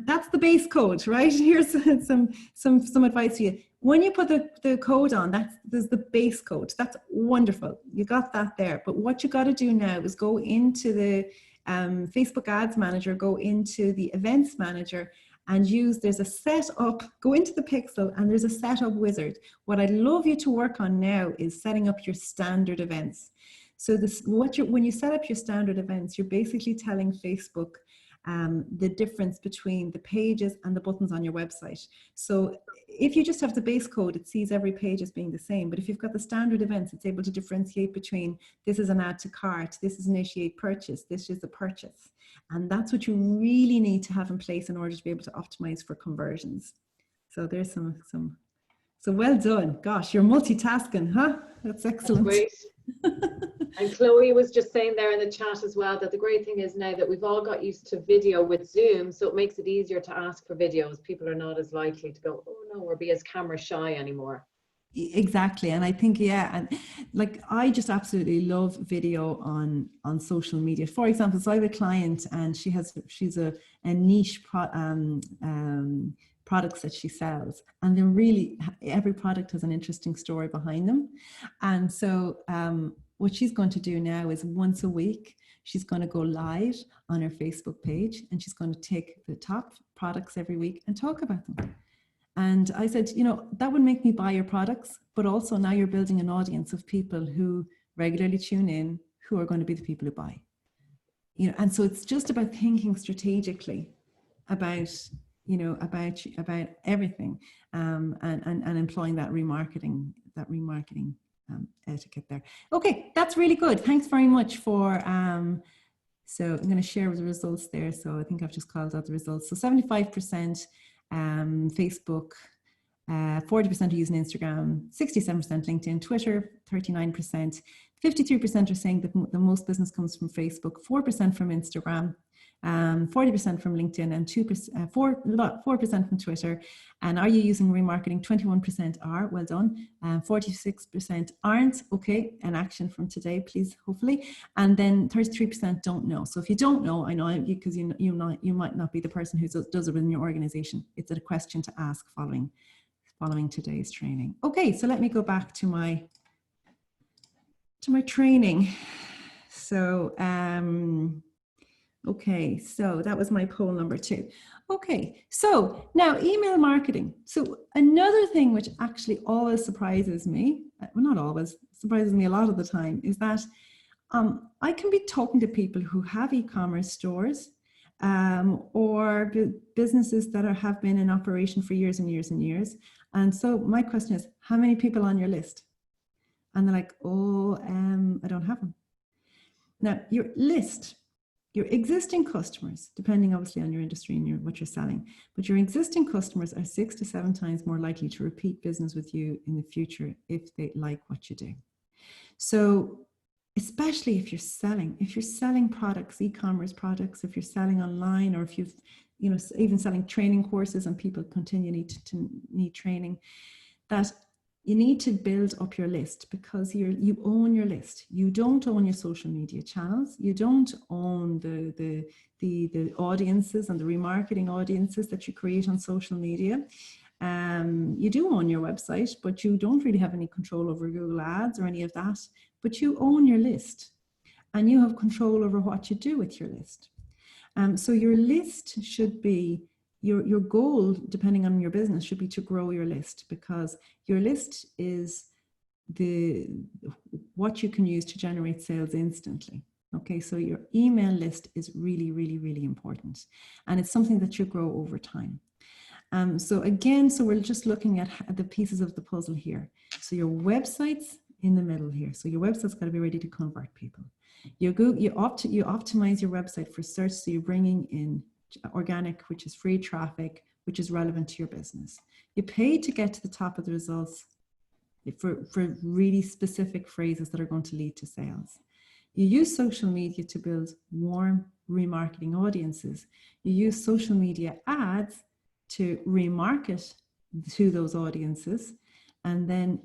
that's the base code, right? Here's some advice for you. When you put the code on, there's the base code. That's wonderful. You got that there. But what you got to do now is go into the Facebook Ads Manager, go into the Events Manager, and there's a setup, go into the pixel, and there's a setup wizard. What I'd love you to work on now is setting up your standard events. So when you set up your standard events, you're basically telling Facebook the difference between the pages and the buttons on your website. So if you just have the base code, it sees every page as being the same. But if you've got the standard events, it's able to differentiate between this is an add to cart, this is initiate purchase, this is a purchase. And that's what you really need to have in place in order to be able to optimize for conversions. So there's so well done. Gosh, you're multitasking, huh? That's excellent. That's great. And Chloe was just saying there in the chat as well that the great thing is now that we've all got used to video with Zoom, so it makes it easier to ask for videos. People are not as likely to go, oh no, or be as camera shy anymore. Exactly. And I think, yeah, and like I just absolutely love video on social media. For example, so I have a client and she's a niche products that she sells, and they're really, every product has an interesting story behind them. And so what she's going to do now is once a week she's going to go live on her Facebook page, and she's going to take the top products every week and talk about them. And I said, you know, that would make me buy your products, but also now you're building an audience of people who regularly tune in, who are going to be the people who buy. You know, and so it's just about thinking strategically about, you know, about everything, and employing that remarketing etiquette there. Okay, that's really good. Thanks very much for. So I'm going to share the results there. So I think I've just called out the results. So 75%. Facebook, 40% are using Instagram, 67% LinkedIn, Twitter, 39%, 53% are saying that the most business comes from Facebook, 4% from Instagram, 40% from LinkedIn, and 4% from Twitter. And are you using remarketing? 21% are, well done. 46% aren't. Okay, an action from today, please, hopefully. And then 33% don't know. So if you don't know, I know, because you might not be the person who does it within your organization. It's a question to ask following today's training. Okay, so let me go back to my training. So okay, so that was my poll number 2. Okay, so now email marketing. So another thing which actually always surprises me, well, not always, surprises me a lot of the time, is that I can be talking to people who have e-commerce stores, or businesses that have been in operation for years and years and years. And so my question is, how many people on your list? And they're like, oh, I don't have them. Now, your list, your existing customers, depending obviously on your industry and what you're selling, but your existing customers are 6 to 7 times more likely to repeat business with you in the future if they like what you do. So especially if you're selling products, e-commerce products, if you're selling online, or if you've, you know, even selling training courses and people continue to need training, that you need to build up your list, because you own your list. You don't own your social media channels. You don't own the audiences and the remarketing audiences that you create on social media. You do own your website, but you don't really have any control over Google Ads or any of that. But you own your list, and you have control over what you do with your list. So your list should be, your goal, depending on your business, should be to grow your list, because your list is what you can use to generate sales instantly. Okay, so your email list is really, really, really important, and it's something that you grow over time. So again, so we're just looking at the pieces of the puzzle here. So your website's in the middle here. So your website's got to be ready to convert people. You optimize your website for search, so you're bringing in organic, which is free traffic, which is relevant to your business. You pay to get to the top of the results for really specific phrases that are going to lead to sales. You use social media to build warm remarketing audiences. You use social media ads to remarket to those audiences. And then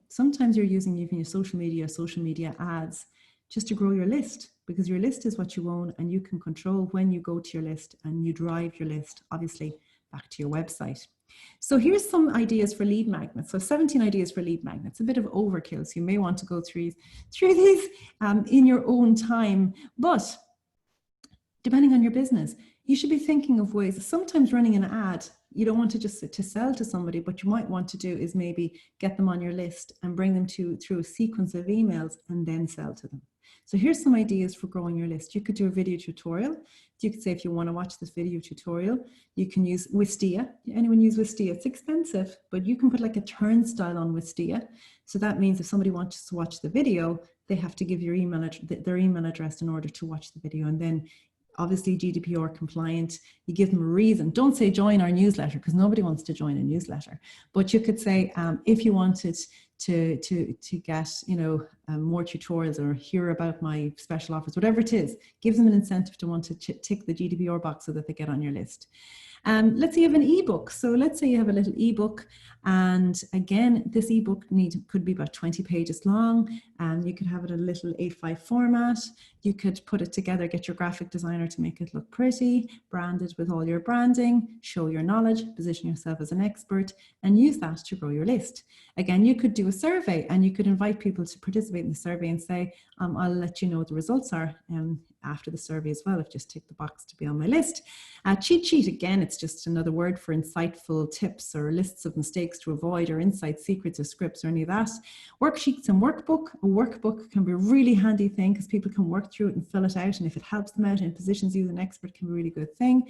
sometimes you're using even your social media ads just to grow your list, because your list is what you own, and you can control when you go to your list, and you drive your list, obviously, back to your website. So here's some ideas for lead magnets. So 17 ideas for lead magnets, a bit of overkill. So you may want to go through these in your own time, but depending on your business, you should be thinking of ways. Sometimes running an ad, you don't want to just to sell to somebody, but you might want to do is maybe get them on your list and bring them through a sequence of emails and then sell to them. So here's some ideas for growing your list. You could do a video tutorial. You could say, if you want to watch this video tutorial, you can use Wistia. Anyone use Wistia? It's expensive, but you can put like a turnstile on Wistia. So that means if somebody wants to watch the video, they have to give their email address in order to watch the video. And then obviously GDPR compliant, you give them a reason. Don't say join our newsletter, because nobody wants to join a newsletter. But you could say, if you wanted to get, you know, more tutorials or hear about my special offers, whatever it is, gives them an incentive to want to tick the GDPR box so that they get on your list. Let's say you have an ebook. So let's say you have a little ebook, and again, this ebook could be about 20 pages long, and you could have it in a little A5 format. You could put it together, get your graphic designer to make it look pretty, brand it with all your branding, show your knowledge, position yourself as an expert, and use that to grow your list. Again, you could do a survey, and you could invite people to participate in the survey and say, I'll let you know what the results are after the survey as well, if just tick the box to be on my list. Cheat sheet, again, it's just another word for insightful tips or lists of mistakes to avoid, or insights, secrets, or scripts, or any of that. Worksheets and workbook. A workbook can be a really handy thing because people can work through it and fill it out, and if it helps them out and positions you as an expert, can be a really good thing.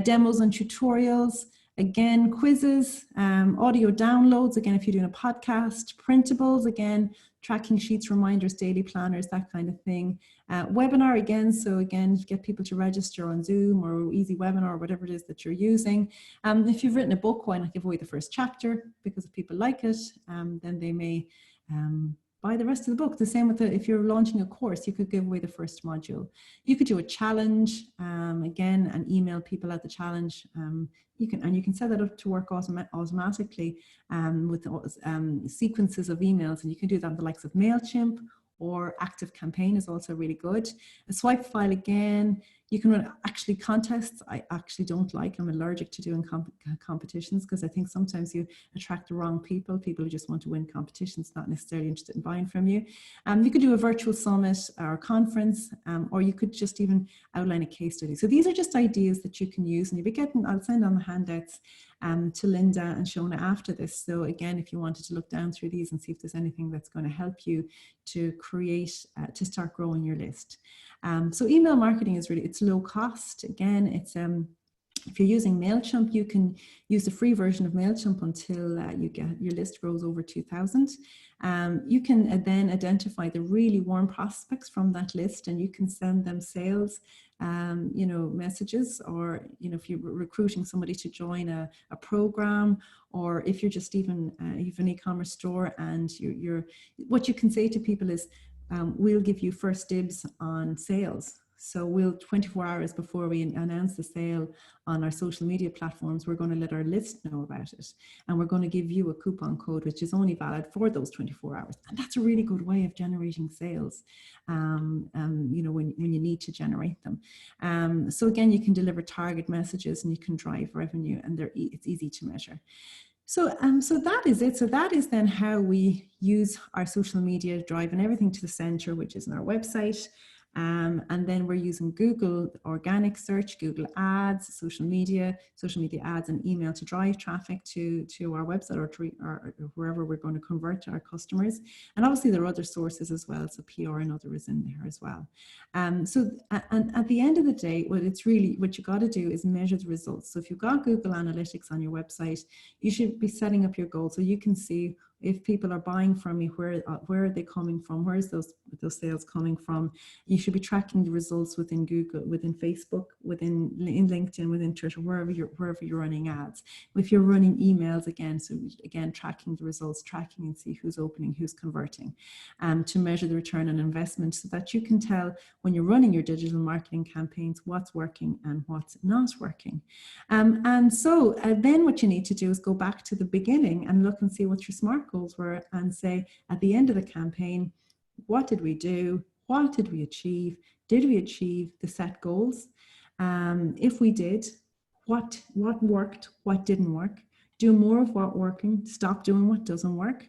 Demos and tutorials. Again, quizzes, audio downloads, again, if you're doing a podcast, printables, again, tracking sheets, reminders, daily planners, that kind of thing. Webinar, again, so again, get people to register on Zoom or Easy Webinar, or whatever it is that you're using. If you've written a book, why not give away the first chapter? Because if people like it, then they may buy the rest of the book. The same with if you're launching a course, you could give away the first module. You could do a challenge, again, and email people at the challenge. You can set that up to work automatically with sequences of emails, and you can do that on the likes of MailChimp, or Active Campaign is also really good. A swipe file, again, you can run actually contests. I actually don't like, I'm allergic to doing competitions, because I think sometimes you attract the wrong people who just want to win competitions, not necessarily interested in buying from you. You could do a virtual summit or conference, or you could just even outline a case study. So these are just ideas that you can use, and you'll be getting, I'll send on the handouts to Linda and Shona after this. So again, if you wanted to look down through these and see if there's anything that's going to help you to create, to start growing your list. So email marketing is really, it's low cost. Again, it's if you're using MailChimp, you can use the free version of MailChimp until your list grows over 2,000. You can then identify the really warm prospects from that list, and you can send them sales messages, or if you're recruiting somebody to join a program, or if you're just even you have an e-commerce store, and what you can say to people is, we'll give you first dibs on sales. So we'll 24 hours before we announce the sale on our social media platforms, we're going to let our list know about it, and we're going to give you a coupon code which is only valid for those 24 hours. And that's a really good way of generating sales, when you need to generate them. So again, you can deliver target messages, and you can drive revenue, and it's easy to measure. So that is it. So that is then how we use our social media, driving everything to the center, which is in our website. And then we're using Google organic search, Google ads, social media ads, and email to drive traffic to our website, or wherever we're going to convert to our customers. And obviously there are other sources as well. So PR and other is in there as well. And at the end of the day, what you got to do is measure the results. So if you've got Google Analytics on your website, you should be setting up your goals so you can see if people are buying from you, where are they coming from? Where is those sales coming from? You should be tracking the results within Google, within Facebook, in LinkedIn, within Twitter, wherever you're running ads. If you're running emails, again, tracking the results, tracking and see who's opening, who's converting, to measure the return on investment, so that you can tell when you're running your digital marketing campaigns what's working and what's not working. And so then what you need to do is go back to the beginning and look and see what your SMART goals were, and say at the end of the campaign, what did we do? What did we achieve? Did we achieve the set goals? If we did, what worked? What didn't work? Do more of what working, stop doing what doesn't work.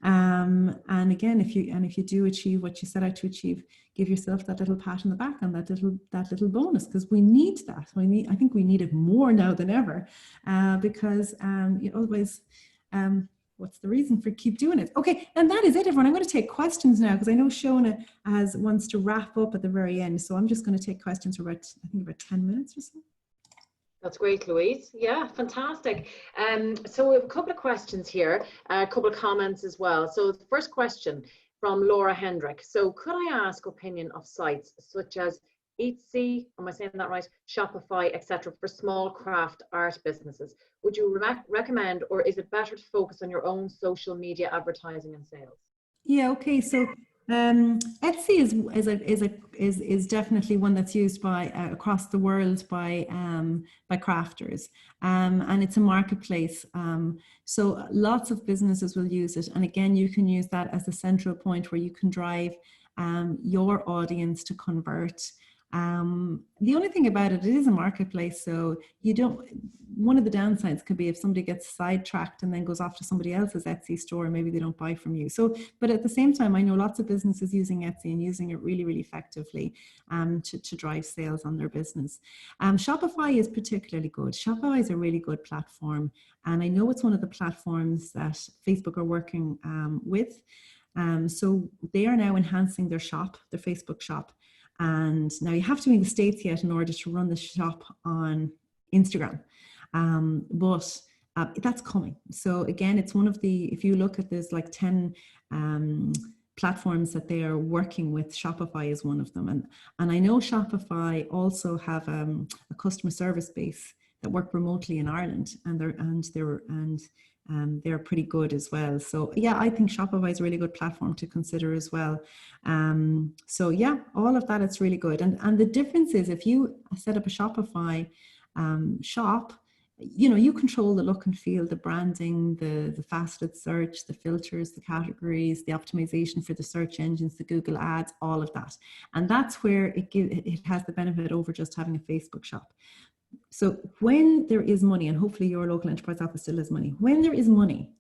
And again, if you do achieve what you set out to achieve, give yourself that little pat on the back and that little bonus, because we need that. I think we need it more now than ever, because otherwise, what's the reason for keep doing it? Okay, and that is it, everyone. I'm going to take questions now, because I know Shona wants to wrap up at the very end. So I'm just going to take questions for about 10 minutes or so. That's great, Louise. Yeah, fantastic. So we have a couple of questions here, a couple of comments as well. So the first question from Laura Hendrick. So could I ask opinion of sites such as Etsy, am I saying that right, Shopify, etc., for small craft art businesses? Would you recommend, or is it better to focus on your own social media advertising and sales? Yeah, okay. So Etsy is definitely one that's used by across the world by crafters, and it's a marketplace. So lots of businesses will use it, and again, you can use that as a central point where you can drive your audience to convert. The only thing about it is a marketplace, so you don't. One of the downsides could be if somebody gets sidetracked and then goes off to somebody else's Etsy store, maybe they don't buy from you. So, but at the same time, I know lots of businesses using Etsy and using it really, really effectively to drive sales on their business. Shopify is particularly good. Shopify is a really good platform, and I know it's one of the platforms that Facebook are working with. So they are now enhancing their shop, their Facebook shop. And now you have to be in the States yet in order to run the shop on Instagram. But that's coming. So again, it's one of the, if you look at this, like 10 platforms that they are working with, Shopify is one of them. And I know Shopify also have a customer service base that work remotely in Ireland, and they're pretty good as well. So yeah, I think Shopify is a really good platform to consider as well. So yeah, all of that, it's really good. And the difference is if you set up a Shopify shop, you know, you control the look and feel, the branding, the faceted search, the filters, the categories, the optimization for the search engines, the Google ads, all of that. And that's where it has the benefit over just having a Facebook shop. So when there is money, and hopefully your local enterprise office still has money, when there is money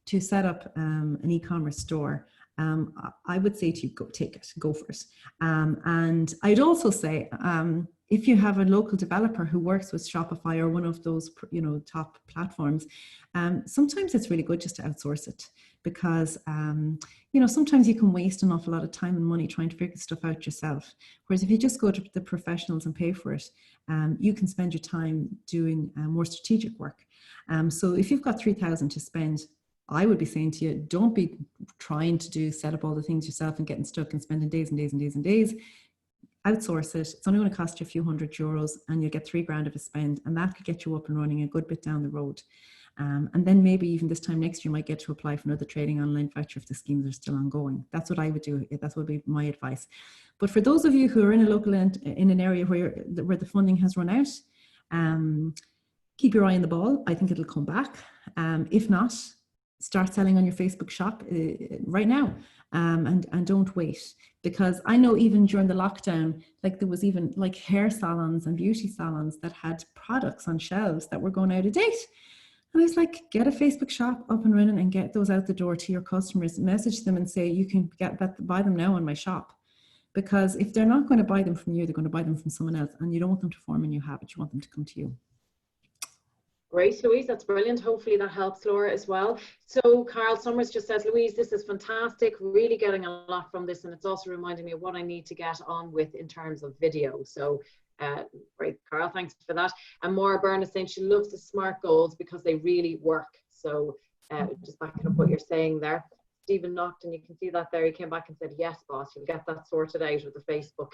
to set up an e-commerce store, I would say to you, go take it, go for it. And I'd also say, if you have a local developer who works with Shopify or one of those, you know, top platforms, sometimes it's really good just to outsource it, because, you know, sometimes you can waste an awful lot of time and money trying to figure stuff out yourself. Whereas if you just go to the professionals and pay for it, you can spend your time doing more strategic work. So if you've got 3,000 to spend, I would be saying to you, don't be trying to set up all the things yourself and getting stuck and spending days and days and days and days. Outsource it. It's only going to cost you a few €100 and you'll get $3,000 of a spend, and that could get you up and running a good bit down the road. And then maybe even this time next year, you might get to apply for another trading online voucher if the schemes are still ongoing. That's what I would do. That would be my advice. But for those of you who are in a local in an area where the funding has run out, keep your eye on the ball. I think it'll come back. If not, start selling on your Facebook shop right now, and don't wait, because I know even during the lockdown, like there was even like hair salons and beauty salons that had products on shelves that were going out of date. And I was like, get a Facebook shop up and running and get those out the door to your customers. Message them and say, you can buy them now on my shop. Because if they're not going to buy them from you, they're going to buy them from someone else. And you don't want them to form a new habit. You want them to come to you. Great, Louise, that's brilliant. Hopefully that helps Laura as well. So Carl Summers just says, Louise, this is fantastic, really getting a lot from this, and it's also reminding me of what I need to get on with in terms of video. So great, Carl, thanks for that. And Maura Byrne is saying she loves the SMART goals because they really work. So just backing up what you're saying there. Stephen knocked, and you can see that there. He came back and said, yes, boss, you'll get that sorted out with the Facebook,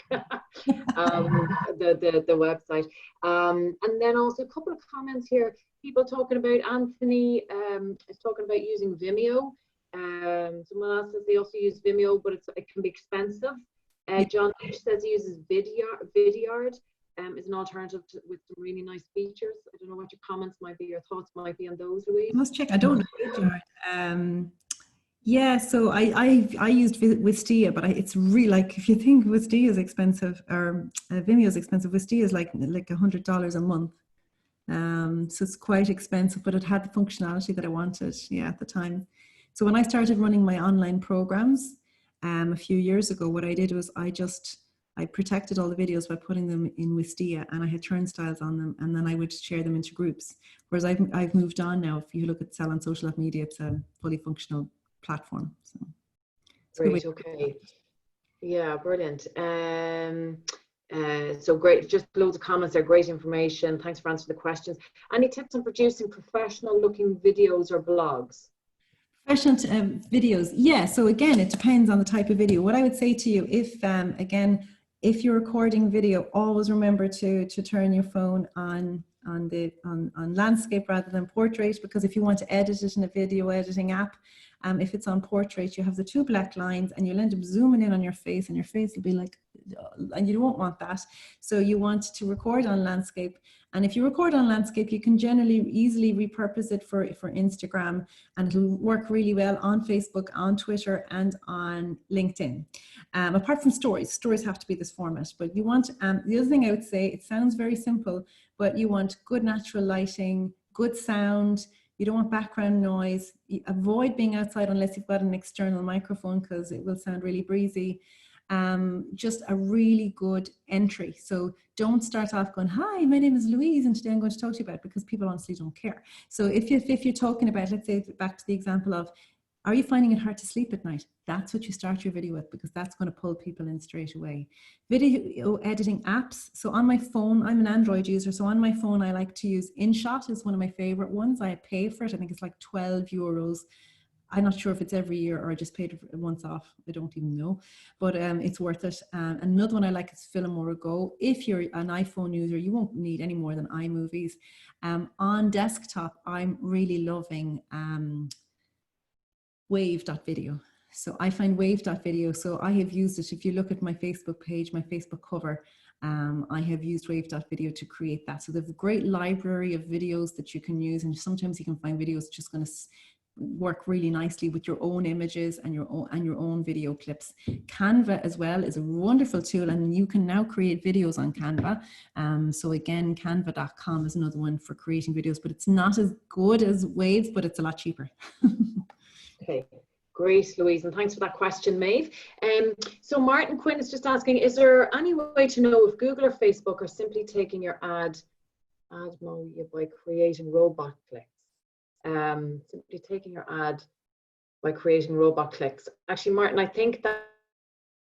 the website. And then also a couple of comments here. People talking about, Anthony is talking about using Vimeo. Someone else says they also use Vimeo, but it can be expensive. John H says he uses Vidyard. Is an alternative with some really nice features. I don't know what your comments might be, your thoughts might be on those, Louise. I must check. I don't know Vidyard. Yeah, so I used Wistia, but it's really, like, if you think Wistia is expensive or Vimeo is expensive, Wistia is like $100 a month. So it's quite expensive, but it had the functionality that I wanted, yeah, at the time. So when I started running my online programs a few years ago, what I did was I protected all the videos by putting them in Wistia, and I had turnstiles on them, and then I would share them into groups. Whereas I've moved on now. If you look at Sell on Social Media, it's a fully functional platform. So great, okay. Yeah, brilliant. So great, just loads of comments there, great information. Thanks for answering the questions. Any tips on producing professional looking videos or blogs? Professional videos, yeah. So again, it depends on the type of video. What I would say to you, if you're recording video, always remember to turn your phone on landscape rather than portrait, because if you want to edit it in a video editing app, If it's on portrait, you have the two black lines and you'll end up zooming in on your face, and your face will be like, and you won't want that. So you want to record on landscape. And if you record on landscape, you can generally easily repurpose it for Instagram, and it'll work really well on Facebook, on Twitter, and on LinkedIn. Apart from stories have to be this format, but you want, the other thing I would say, it sounds very simple, but you want good natural lighting, good sound. You don't want background noise. You avoid being outside unless you've got an external microphone, because it will sound really breezy. Just a really good entry. So don't start off going, hi, my name is Louise, and today I'm going to talk to you about, because people honestly don't care. So if you're talking about, let's say back to the example of, are you finding it hard to sleep at night? That's what you start your video with, because that's going to pull people in straight away. Video editing apps. So on my phone, I'm an Android user. So on my phone, I like to use InShot, is one of my favorite ones. I pay for it. I think it's like 12 euros. I'm not sure if it's every year or I just paid it once off. I don't even know, but it's worth it. Another one I like is Film or Go. If you're an iPhone user, you won't need any more than iMovies. On desktop, I'm really loving wave.video. So I find wave.video. So I have used it. If you look at my Facebook page, my Facebook cover, I have used wave.video to create that. So they have a great library of videos that you can use. And sometimes you can find videos just going to work really nicely with your own images and your own video clips. Canva as well is a wonderful tool, and you can now create videos on Canva. So again, canva.com is another one for creating videos, but it's not as good as Wave, but it's a lot cheaper. Okay, great, Louise, and thanks for that question, Maeve. So Martin Quinn is just asking, is there any way to know if Google or Facebook are simply taking your ad mode by creating robot clicks? Simply taking your ad by creating robot clicks. Actually, Martin, I think that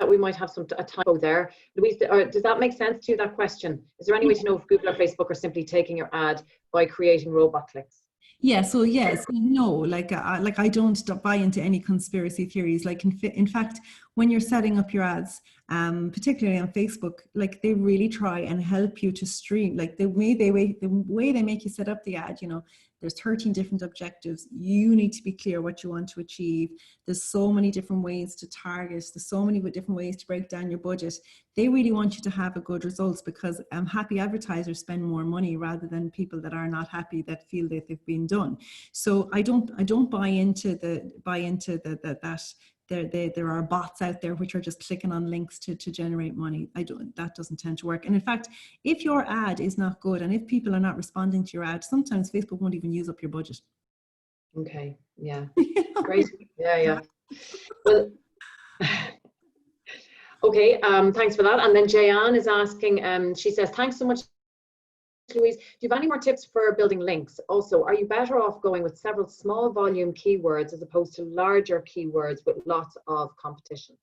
we might have a typo there. Louise, does that make sense to you, that question? Is there any way to know if Google or Facebook are simply taking your ad by creating robot clicks? Yeah, so yes, no, like I don't buy into any conspiracy theories. Like in fact, when you're setting up your ads, particularly on Facebook, like they really try and help you to stream. Like the way they make you set up the ad, you know, there's 13 different objectives. You need to be clear what you want to achieve. There's so many different ways to target. There's so many different ways to break down your budget. They really want you to have a good results, because happy advertisers spend more money rather than people that are not happy, that feel that they've been done. So I don't buy into that there are bots out there which are just clicking on links to generate money. That doesn't tend to work. And in fact, if your ad is not good and if people are not responding to your ad, sometimes Facebook won't even use up your budget. Okay, yeah, great, yeah. Well, okay, thanks for that. And then Jayan is asking, she says, thanks so much, Louise. Do you have any more tips for building links? Also, are you better off going with several small volume keywords as opposed to larger keywords with lots of competition?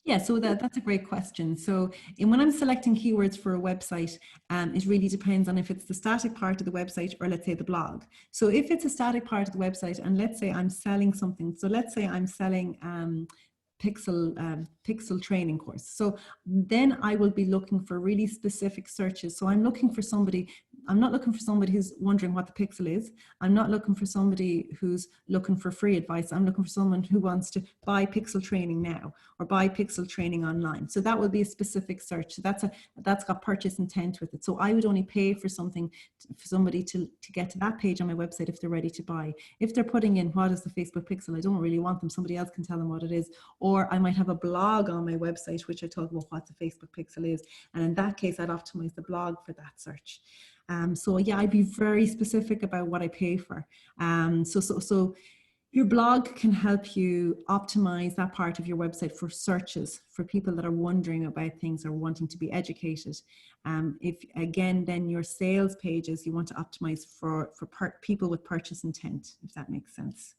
Yeah, so that's a great question. So when I'm selecting keywords for a website, it really depends on if it's the static part of the website or, let's say, the blog. So if it's a static part of the website and let's say I'm selling something, so let's say I'm selling pixel training course. So then I will be looking for really specific searches. So I'm not looking for somebody who's wondering what the pixel is. I'm not looking for somebody who's looking for free advice. I'm looking for someone who wants to buy pixel training now or buy pixel training online. So that will be a specific search. So that's got purchase intent with it. So I would only pay for something for somebody to get to that page on my website if they're ready to buy. If they're putting in what is the Facebook pixel, I don't really want them. Somebody else can tell them what it is. Or I might have a blog on my website which I talk about what the Facebook pixel is, and in that case I'd optimize the blog for that search. So yeah, I'd be very specific about what I pay for. So your blog can help you optimize that part of your website for searches for people that are wondering about things or wanting to be educated. If again, then your sales pages you want to optimize for people with purchase intent, if that makes sense.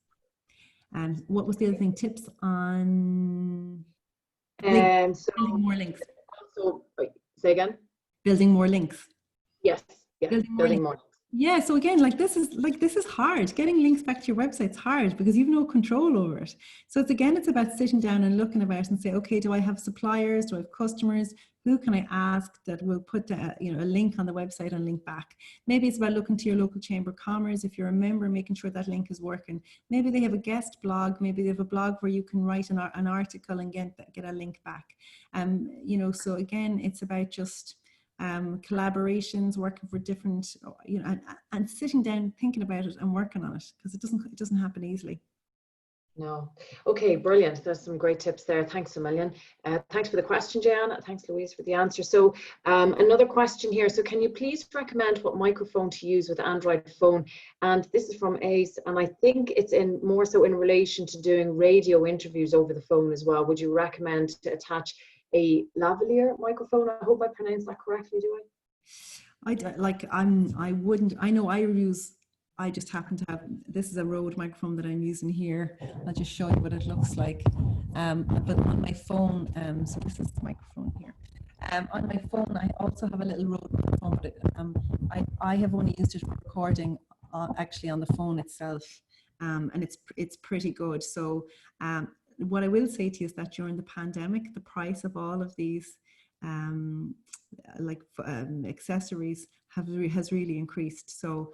And what was the other thing? Tips on building more links. So, say again. Building more links. Yes. Yeah. Building more links. Yeah. So again, this is hard. Getting links back to your website's hard because you've no control over it. So it's about sitting down and looking about and say, okay, do I have suppliers? Do I have customers? Who can I ask that will put a link on the website and link back? Maybe it's about looking to your local Chamber of Commerce. If you're a member, making sure that link is working. Maybe they have a guest blog. Maybe they have a blog where you can write an article and get a link back. So again, it's about just collaborations, working for different, and sitting down, thinking about it and working on it, because it doesn't happen easily. No. Okay, brilliant. There's some great tips there. Thanks a million. Thanks for the question, Jan. Thanks, Louise, for the answer. So another question here. So can you please recommend what microphone to use with Android phone? And this is from Ace, and I think it's more so in relation to doing radio interviews over the phone as well. Would you recommend to attach a lavalier microphone? I hope I pronounced that correctly, do I? I just happen to have, this is a Rode microphone that I'm using here. I'll just show you what it looks like. But on my phone, so this is the microphone here. On my phone, I also have a little Rode microphone, but I have only used it for recording actually on the phone itself. And it's pretty good. So what I will say to you is that during the pandemic, the price of all of these accessories has really increased. So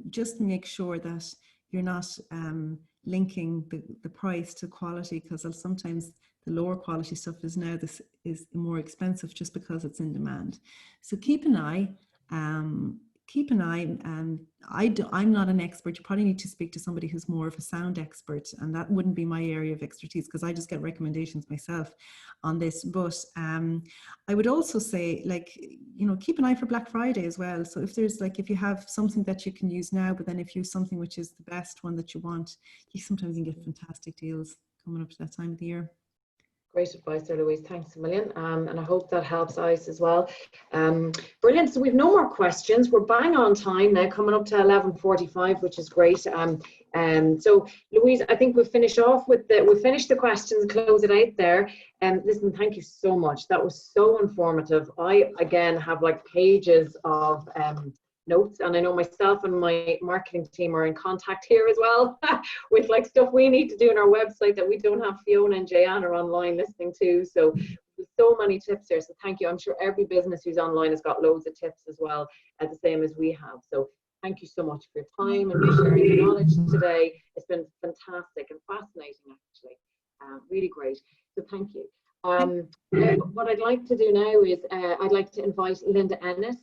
just make sure that you're not linking the price to quality, because sometimes the lower quality stuff is more expensive just because it's in demand. So keep an eye. I'm not an expert. You probably need to speak to somebody who's more of a sound expert, and that wouldn't be my area of expertise, because I just get recommendations myself on this. But I would also say, keep an eye for Black Friday as well. So if you have something that you can use now, but then if you have something which is the best one that you want, sometimes you can get fantastic deals coming up to that time of the year. Great advice there, Louise. Thanks a million. And I hope that helps Ice as well. Brilliant. So we've no more questions. We're bang on time now, coming up to 11:45, which is great. So Louise, I think we'll finish off with we'll finish the questions, close it out there. Listen, thank you so much. That was so informative. I, again, have pages of notes, and I know myself and my marketing team are in contact here as well with stuff we need to do on our website that we don't have Fiona and Jayan are online listening to. So many tips there. So thank you. I'm sure every business who's online has got loads of tips as well, the same as we have. So thank you so much for your time and for sharing your knowledge today. It's been fantastic and fascinating, actually. Really great. So thank you. What I'd like to do now is I'd like to invite Linda Ennis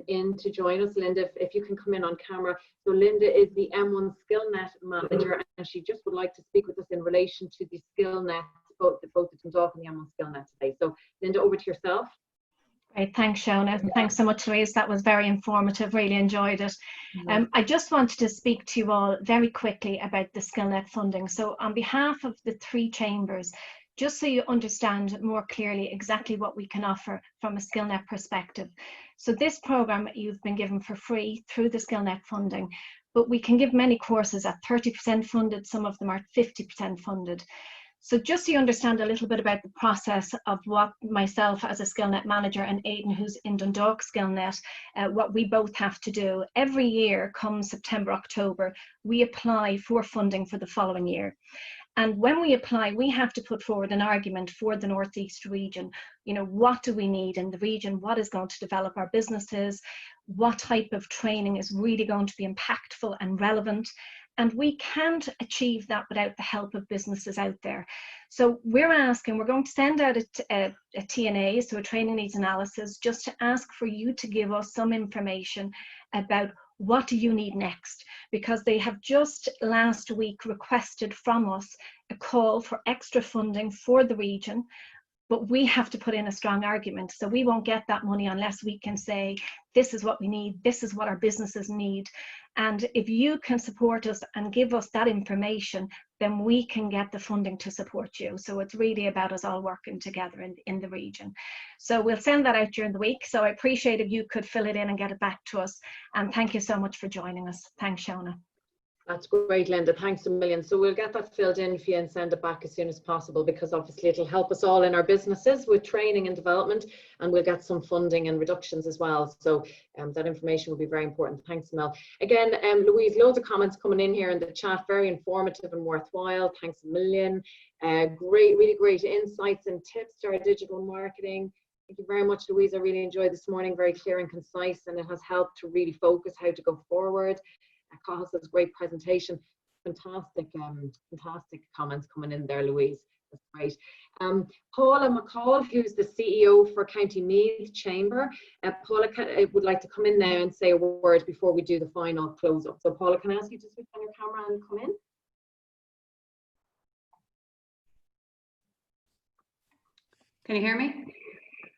in to join us. Linda, if you can come in on camera. So Linda is the M1 SkillNet manager, and she just would like to speak with us in relation to the SkillNet, both the Dundalk and the M1 SkillNet today. So Linda, over to yourself. Great, thanks Shona. Thanks so much, Louise. That was very informative, really enjoyed it. I just wanted to speak to you all very quickly about the SkillNet funding. So on behalf of the 3 chambers, just so you understand more clearly exactly what we can offer from a SkillNet perspective. So this program you've been given for free through the SkillNet funding, but we can give many courses at 30% funded, some of them are 50% funded. So just so you understand a little bit about the process of what myself as a SkillNet manager and Aidan, who's in Dundalk SkillNet, what we both have to do. Every year, come September, October, we apply for funding for the following year. And when we apply, we have to put forward an argument for the Northeast region. What do we need in the region? What is going to develop our businesses? What type of training is really going to be impactful and relevant? And we can't achieve that without the help of businesses out there. So we're going to send out a TNA, so a training needs analysis, just to ask for you to give us some information about what do you need next? Because they have just last week requested from us a call for extra funding for the region, but we have to put in a strong argument. So we won't get that money unless we can say, this is what we need, this is what our businesses need. And if you can support us and give us that information, then we can get the funding to support you. So it's really about us all working together in the region. So we'll send that out during the week. So I appreciate if you could fill it in and get it back to us. And thank you so much for joining us. Thanks, Shona. That's great, Linda. Thanks a million. So we'll get that filled in for you and send it back as soon as possible, because obviously it'll help us all in our businesses with training and development, and we'll get some funding and reductions as well. So that information will be very important. Thanks, Mel. Again, Louise, loads of comments coming in here in the chat. Very informative and worthwhile. Thanks a million. Great, really great insights and tips to our digital marketing. Thank you very much, Louise. I really enjoyed this morning, very clear and concise, and it has helped to really focus how to go forward. Costas, great presentation. Fantastic, fantastic comments coming in there, Louise. That's great. Paula McCall, who's the CEO for County Meath Chamber. Paula would like to come in now and say a word before we do the final close up. So Paula, can I ask you to switch on your camera and come in? Can you hear me?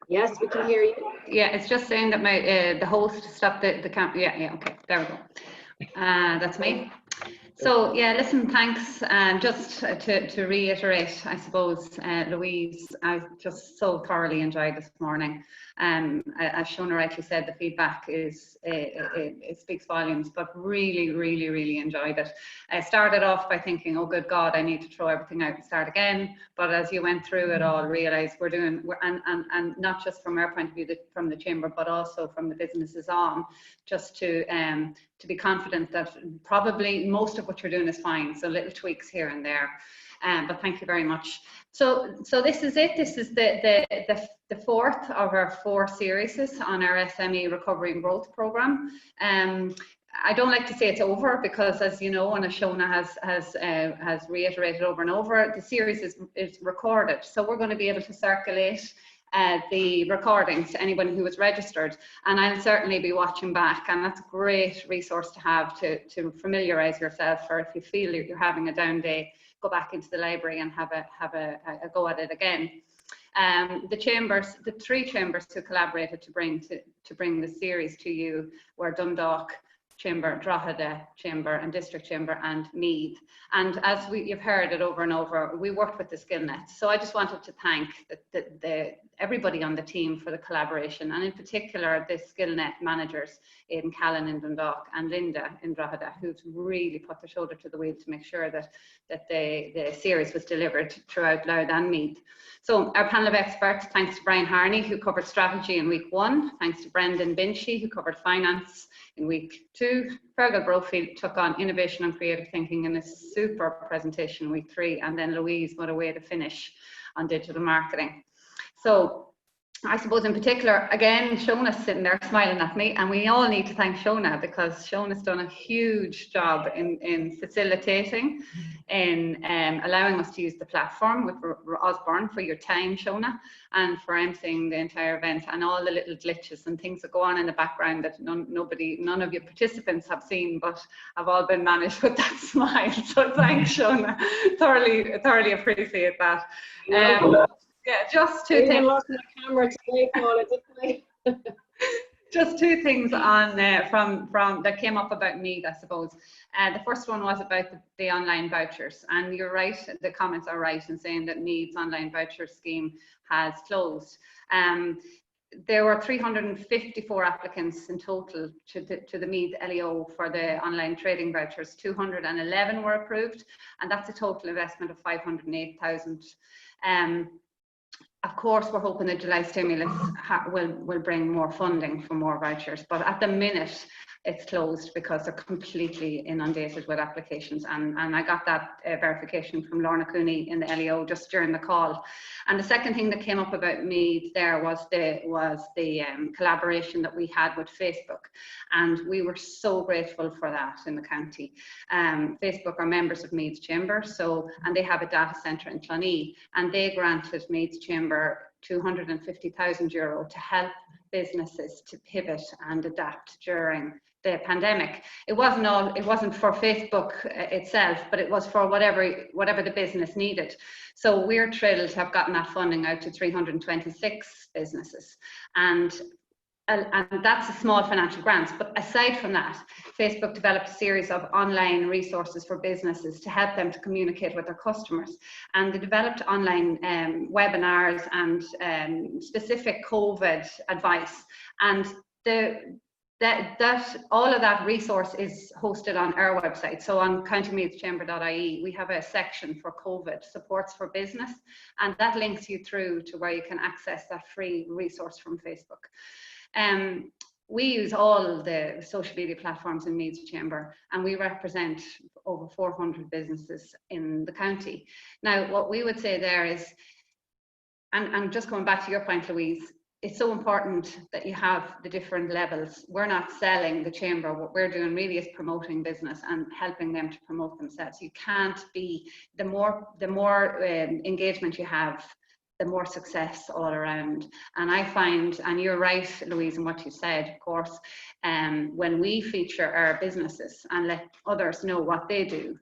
Yes, we can hear you. Yeah, it's just saying that my the host stopped the camera. Yeah, okay, there we go. That's me. So yeah, listen, thanks. Just to reiterate, I suppose, Louise, I've just so thoroughly enjoyed this morning. As Shona rightly said, the feedback is it speaks volumes, but really enjoyed it. I started off by thinking, oh good God, I need to throw everything out and start again. But as you went through it all, realised and not just from our point of view, from the chamber, but also from the businesses on, just to be confident that probably most of what you're doing is fine. So little tweaks here and there. But thank you very much. So this is it. This is the fourth of our 4 series on our SME Recovery and Growth Programme. I don't like to say it's over because, as you know, and as Shona has reiterated over and over, the series is recorded. So we're going to be able to circulate the recordings to anyone who is registered, and I'll certainly be watching back, and that's a great resource to have to familiarise yourself, or if you feel you're having a down day, go back into the library and have a go at it again. The 3 chambers who collaborated to bring the series to you were Dundalk Chamber, Drogheda Chamber and District Chamber and Meath. And as you've heard it over and over, we worked with the SkillNet. So I just wanted to thank everybody on the team for the collaboration, and in particular the SkillNet managers, Aidan Callan in Dundalk and Linda in Drogheda, who've really put their shoulder to the wheel to make sure that the series was delivered throughout Louth and Meath. So our panel of experts, thanks to Brian Harney, who covered strategy in week 1, thanks to Brendan Binchy, who covered finance in week 2, Fergal Brofield took on innovation and creative thinking in a super presentation in week 3, and then Louise, what a way to finish on digital marketing. So I suppose in particular, again, Shona's sitting there smiling at me, and we all need to thank Shona, because Shona's done a huge job in facilitating, in allowing us to use the platform with Osborne, for your time, Shona, and for emceeing the entire event, and all the little glitches and things that go on in the background that none of your participants have seen, but have all been managed with that smile. So thanks, Shona. Thoroughly appreciate that. Yeah, just 2 things. Lost my camera today, Paula, didn't I? Just 2 things on from that came up about Meath, I suppose. The first one was about the online vouchers, and you're right, the comments are right in saying that Meath's online voucher scheme has closed. There were 354 applicants in total to the Meath LEO for the online trading vouchers. 211 were approved, and that's a total investment of 508,000. Of course, we're hoping the July stimulus will bring more funding for more vouchers, but at the minute it's closed because they're completely inundated with applications, and I got that verification from Lorna Cooney in the LEO just during the call. And the second thing that came up about Meath there was the collaboration that we had with Facebook, and we were so grateful for that in the county. Facebook are members of Meath Chamber, and they have a data centre in Clonee, and they granted Meath Chamber €250,000 to help businesses to pivot and adapt during the pandemic. It wasn't for Facebook itself, but it was for whatever the business needed. So we're thrilled to have gotten that funding out to 326 businesses, and that's a small financial grant. But aside from that, Facebook developed a series of online resources for businesses to help them to communicate with their customers, and they developed online webinars and specific COVID advice, and all of that resource is hosted on our website. So on countymeathchamber.ie, we have a section for COVID supports for business, and that links you through to where you can access that free resource from Facebook. We use all the social media platforms in Meath Chamber, and we represent over 400 businesses in the county. Now, what we would say there is, and just coming back to your point, Louise, it's so important that you have the different levels. We're not selling the chamber. What we're doing really is promoting business and helping them to promote themselves. You can't be, the more engagement you have, the more success all around. And I find, and you're right, Louise, in what you said, of course, when we feature our businesses and let others know what they do,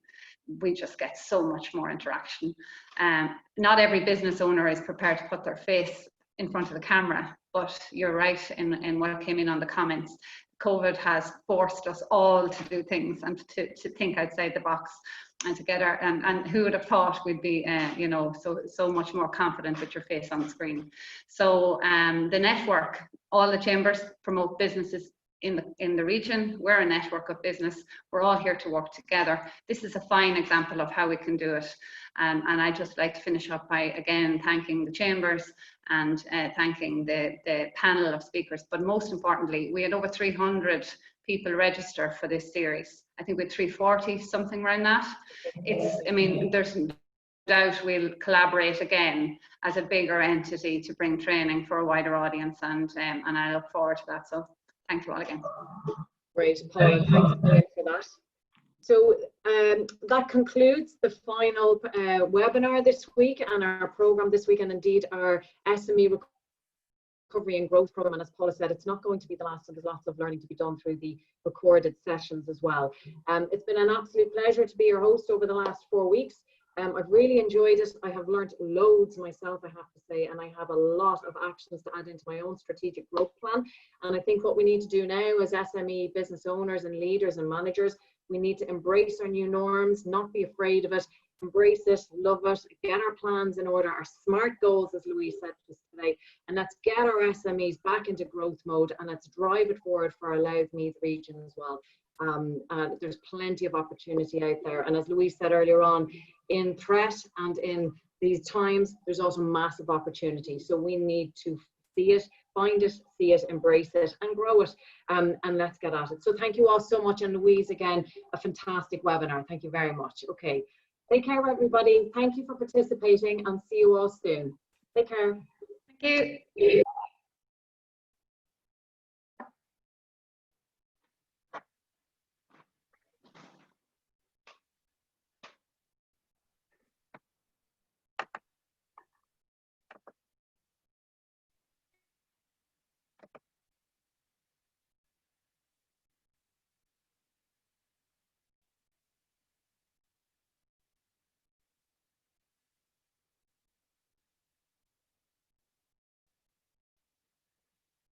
we just get so much more interaction. Not every business owner is prepared to put their face in front of the camera, but you're right in what came in on the comments. COVID has forced us all to do things and to think outside the box and to get our, and who would have thought we'd be, you know, so much more confident with your face on the screen. So the network, all the chambers promote businesses in the region. We're a network of business. We're all here to work together. This is a fine example of how we can do it. And I'd just like to finish up by again thanking the chambers and thanking the panel of speakers. But most importantly, we had over 300 people register for this series. I think we had 340, something around that. I mean, there's no doubt we'll collaborate again as a bigger entity to bring training for a wider audience, and I look forward to that. So thank you all again. Great, Paula, thanks again for that. So that concludes the final webinar this week and our program this week, and indeed our SME Recovery and Growth Program. And as Paula said, it's not going to be the last, and there's lots of learning to be done through the recorded sessions as well. It's been an absolute pleasure to be your host over the last 4 weeks. I've really enjoyed it. I have learned loads myself, I have to say, and I have a lot of actions to add into my own strategic growth plan. And I think what we need to do now as SME business owners and leaders and managers, we need to embrace our new norms, not be afraid of it, embrace it, love it, get our plans in order, our SMART goals, as Louise said to us today, and let's get our SMEs back into growth mode, and let's drive it forward for our Louth Meath region as well. There's plenty of opportunity out there, and as Louise said earlier on, in threat and in these times, there's also massive opportunity. So we need to see it, find it, see it, embrace it, and grow it, and let's get at it. So thank you all so much, and Louise, again, a fantastic webinar. Thank you very much. Okay, take care, everybody. Thank you for participating, and see you all soon. Take care. Thank you.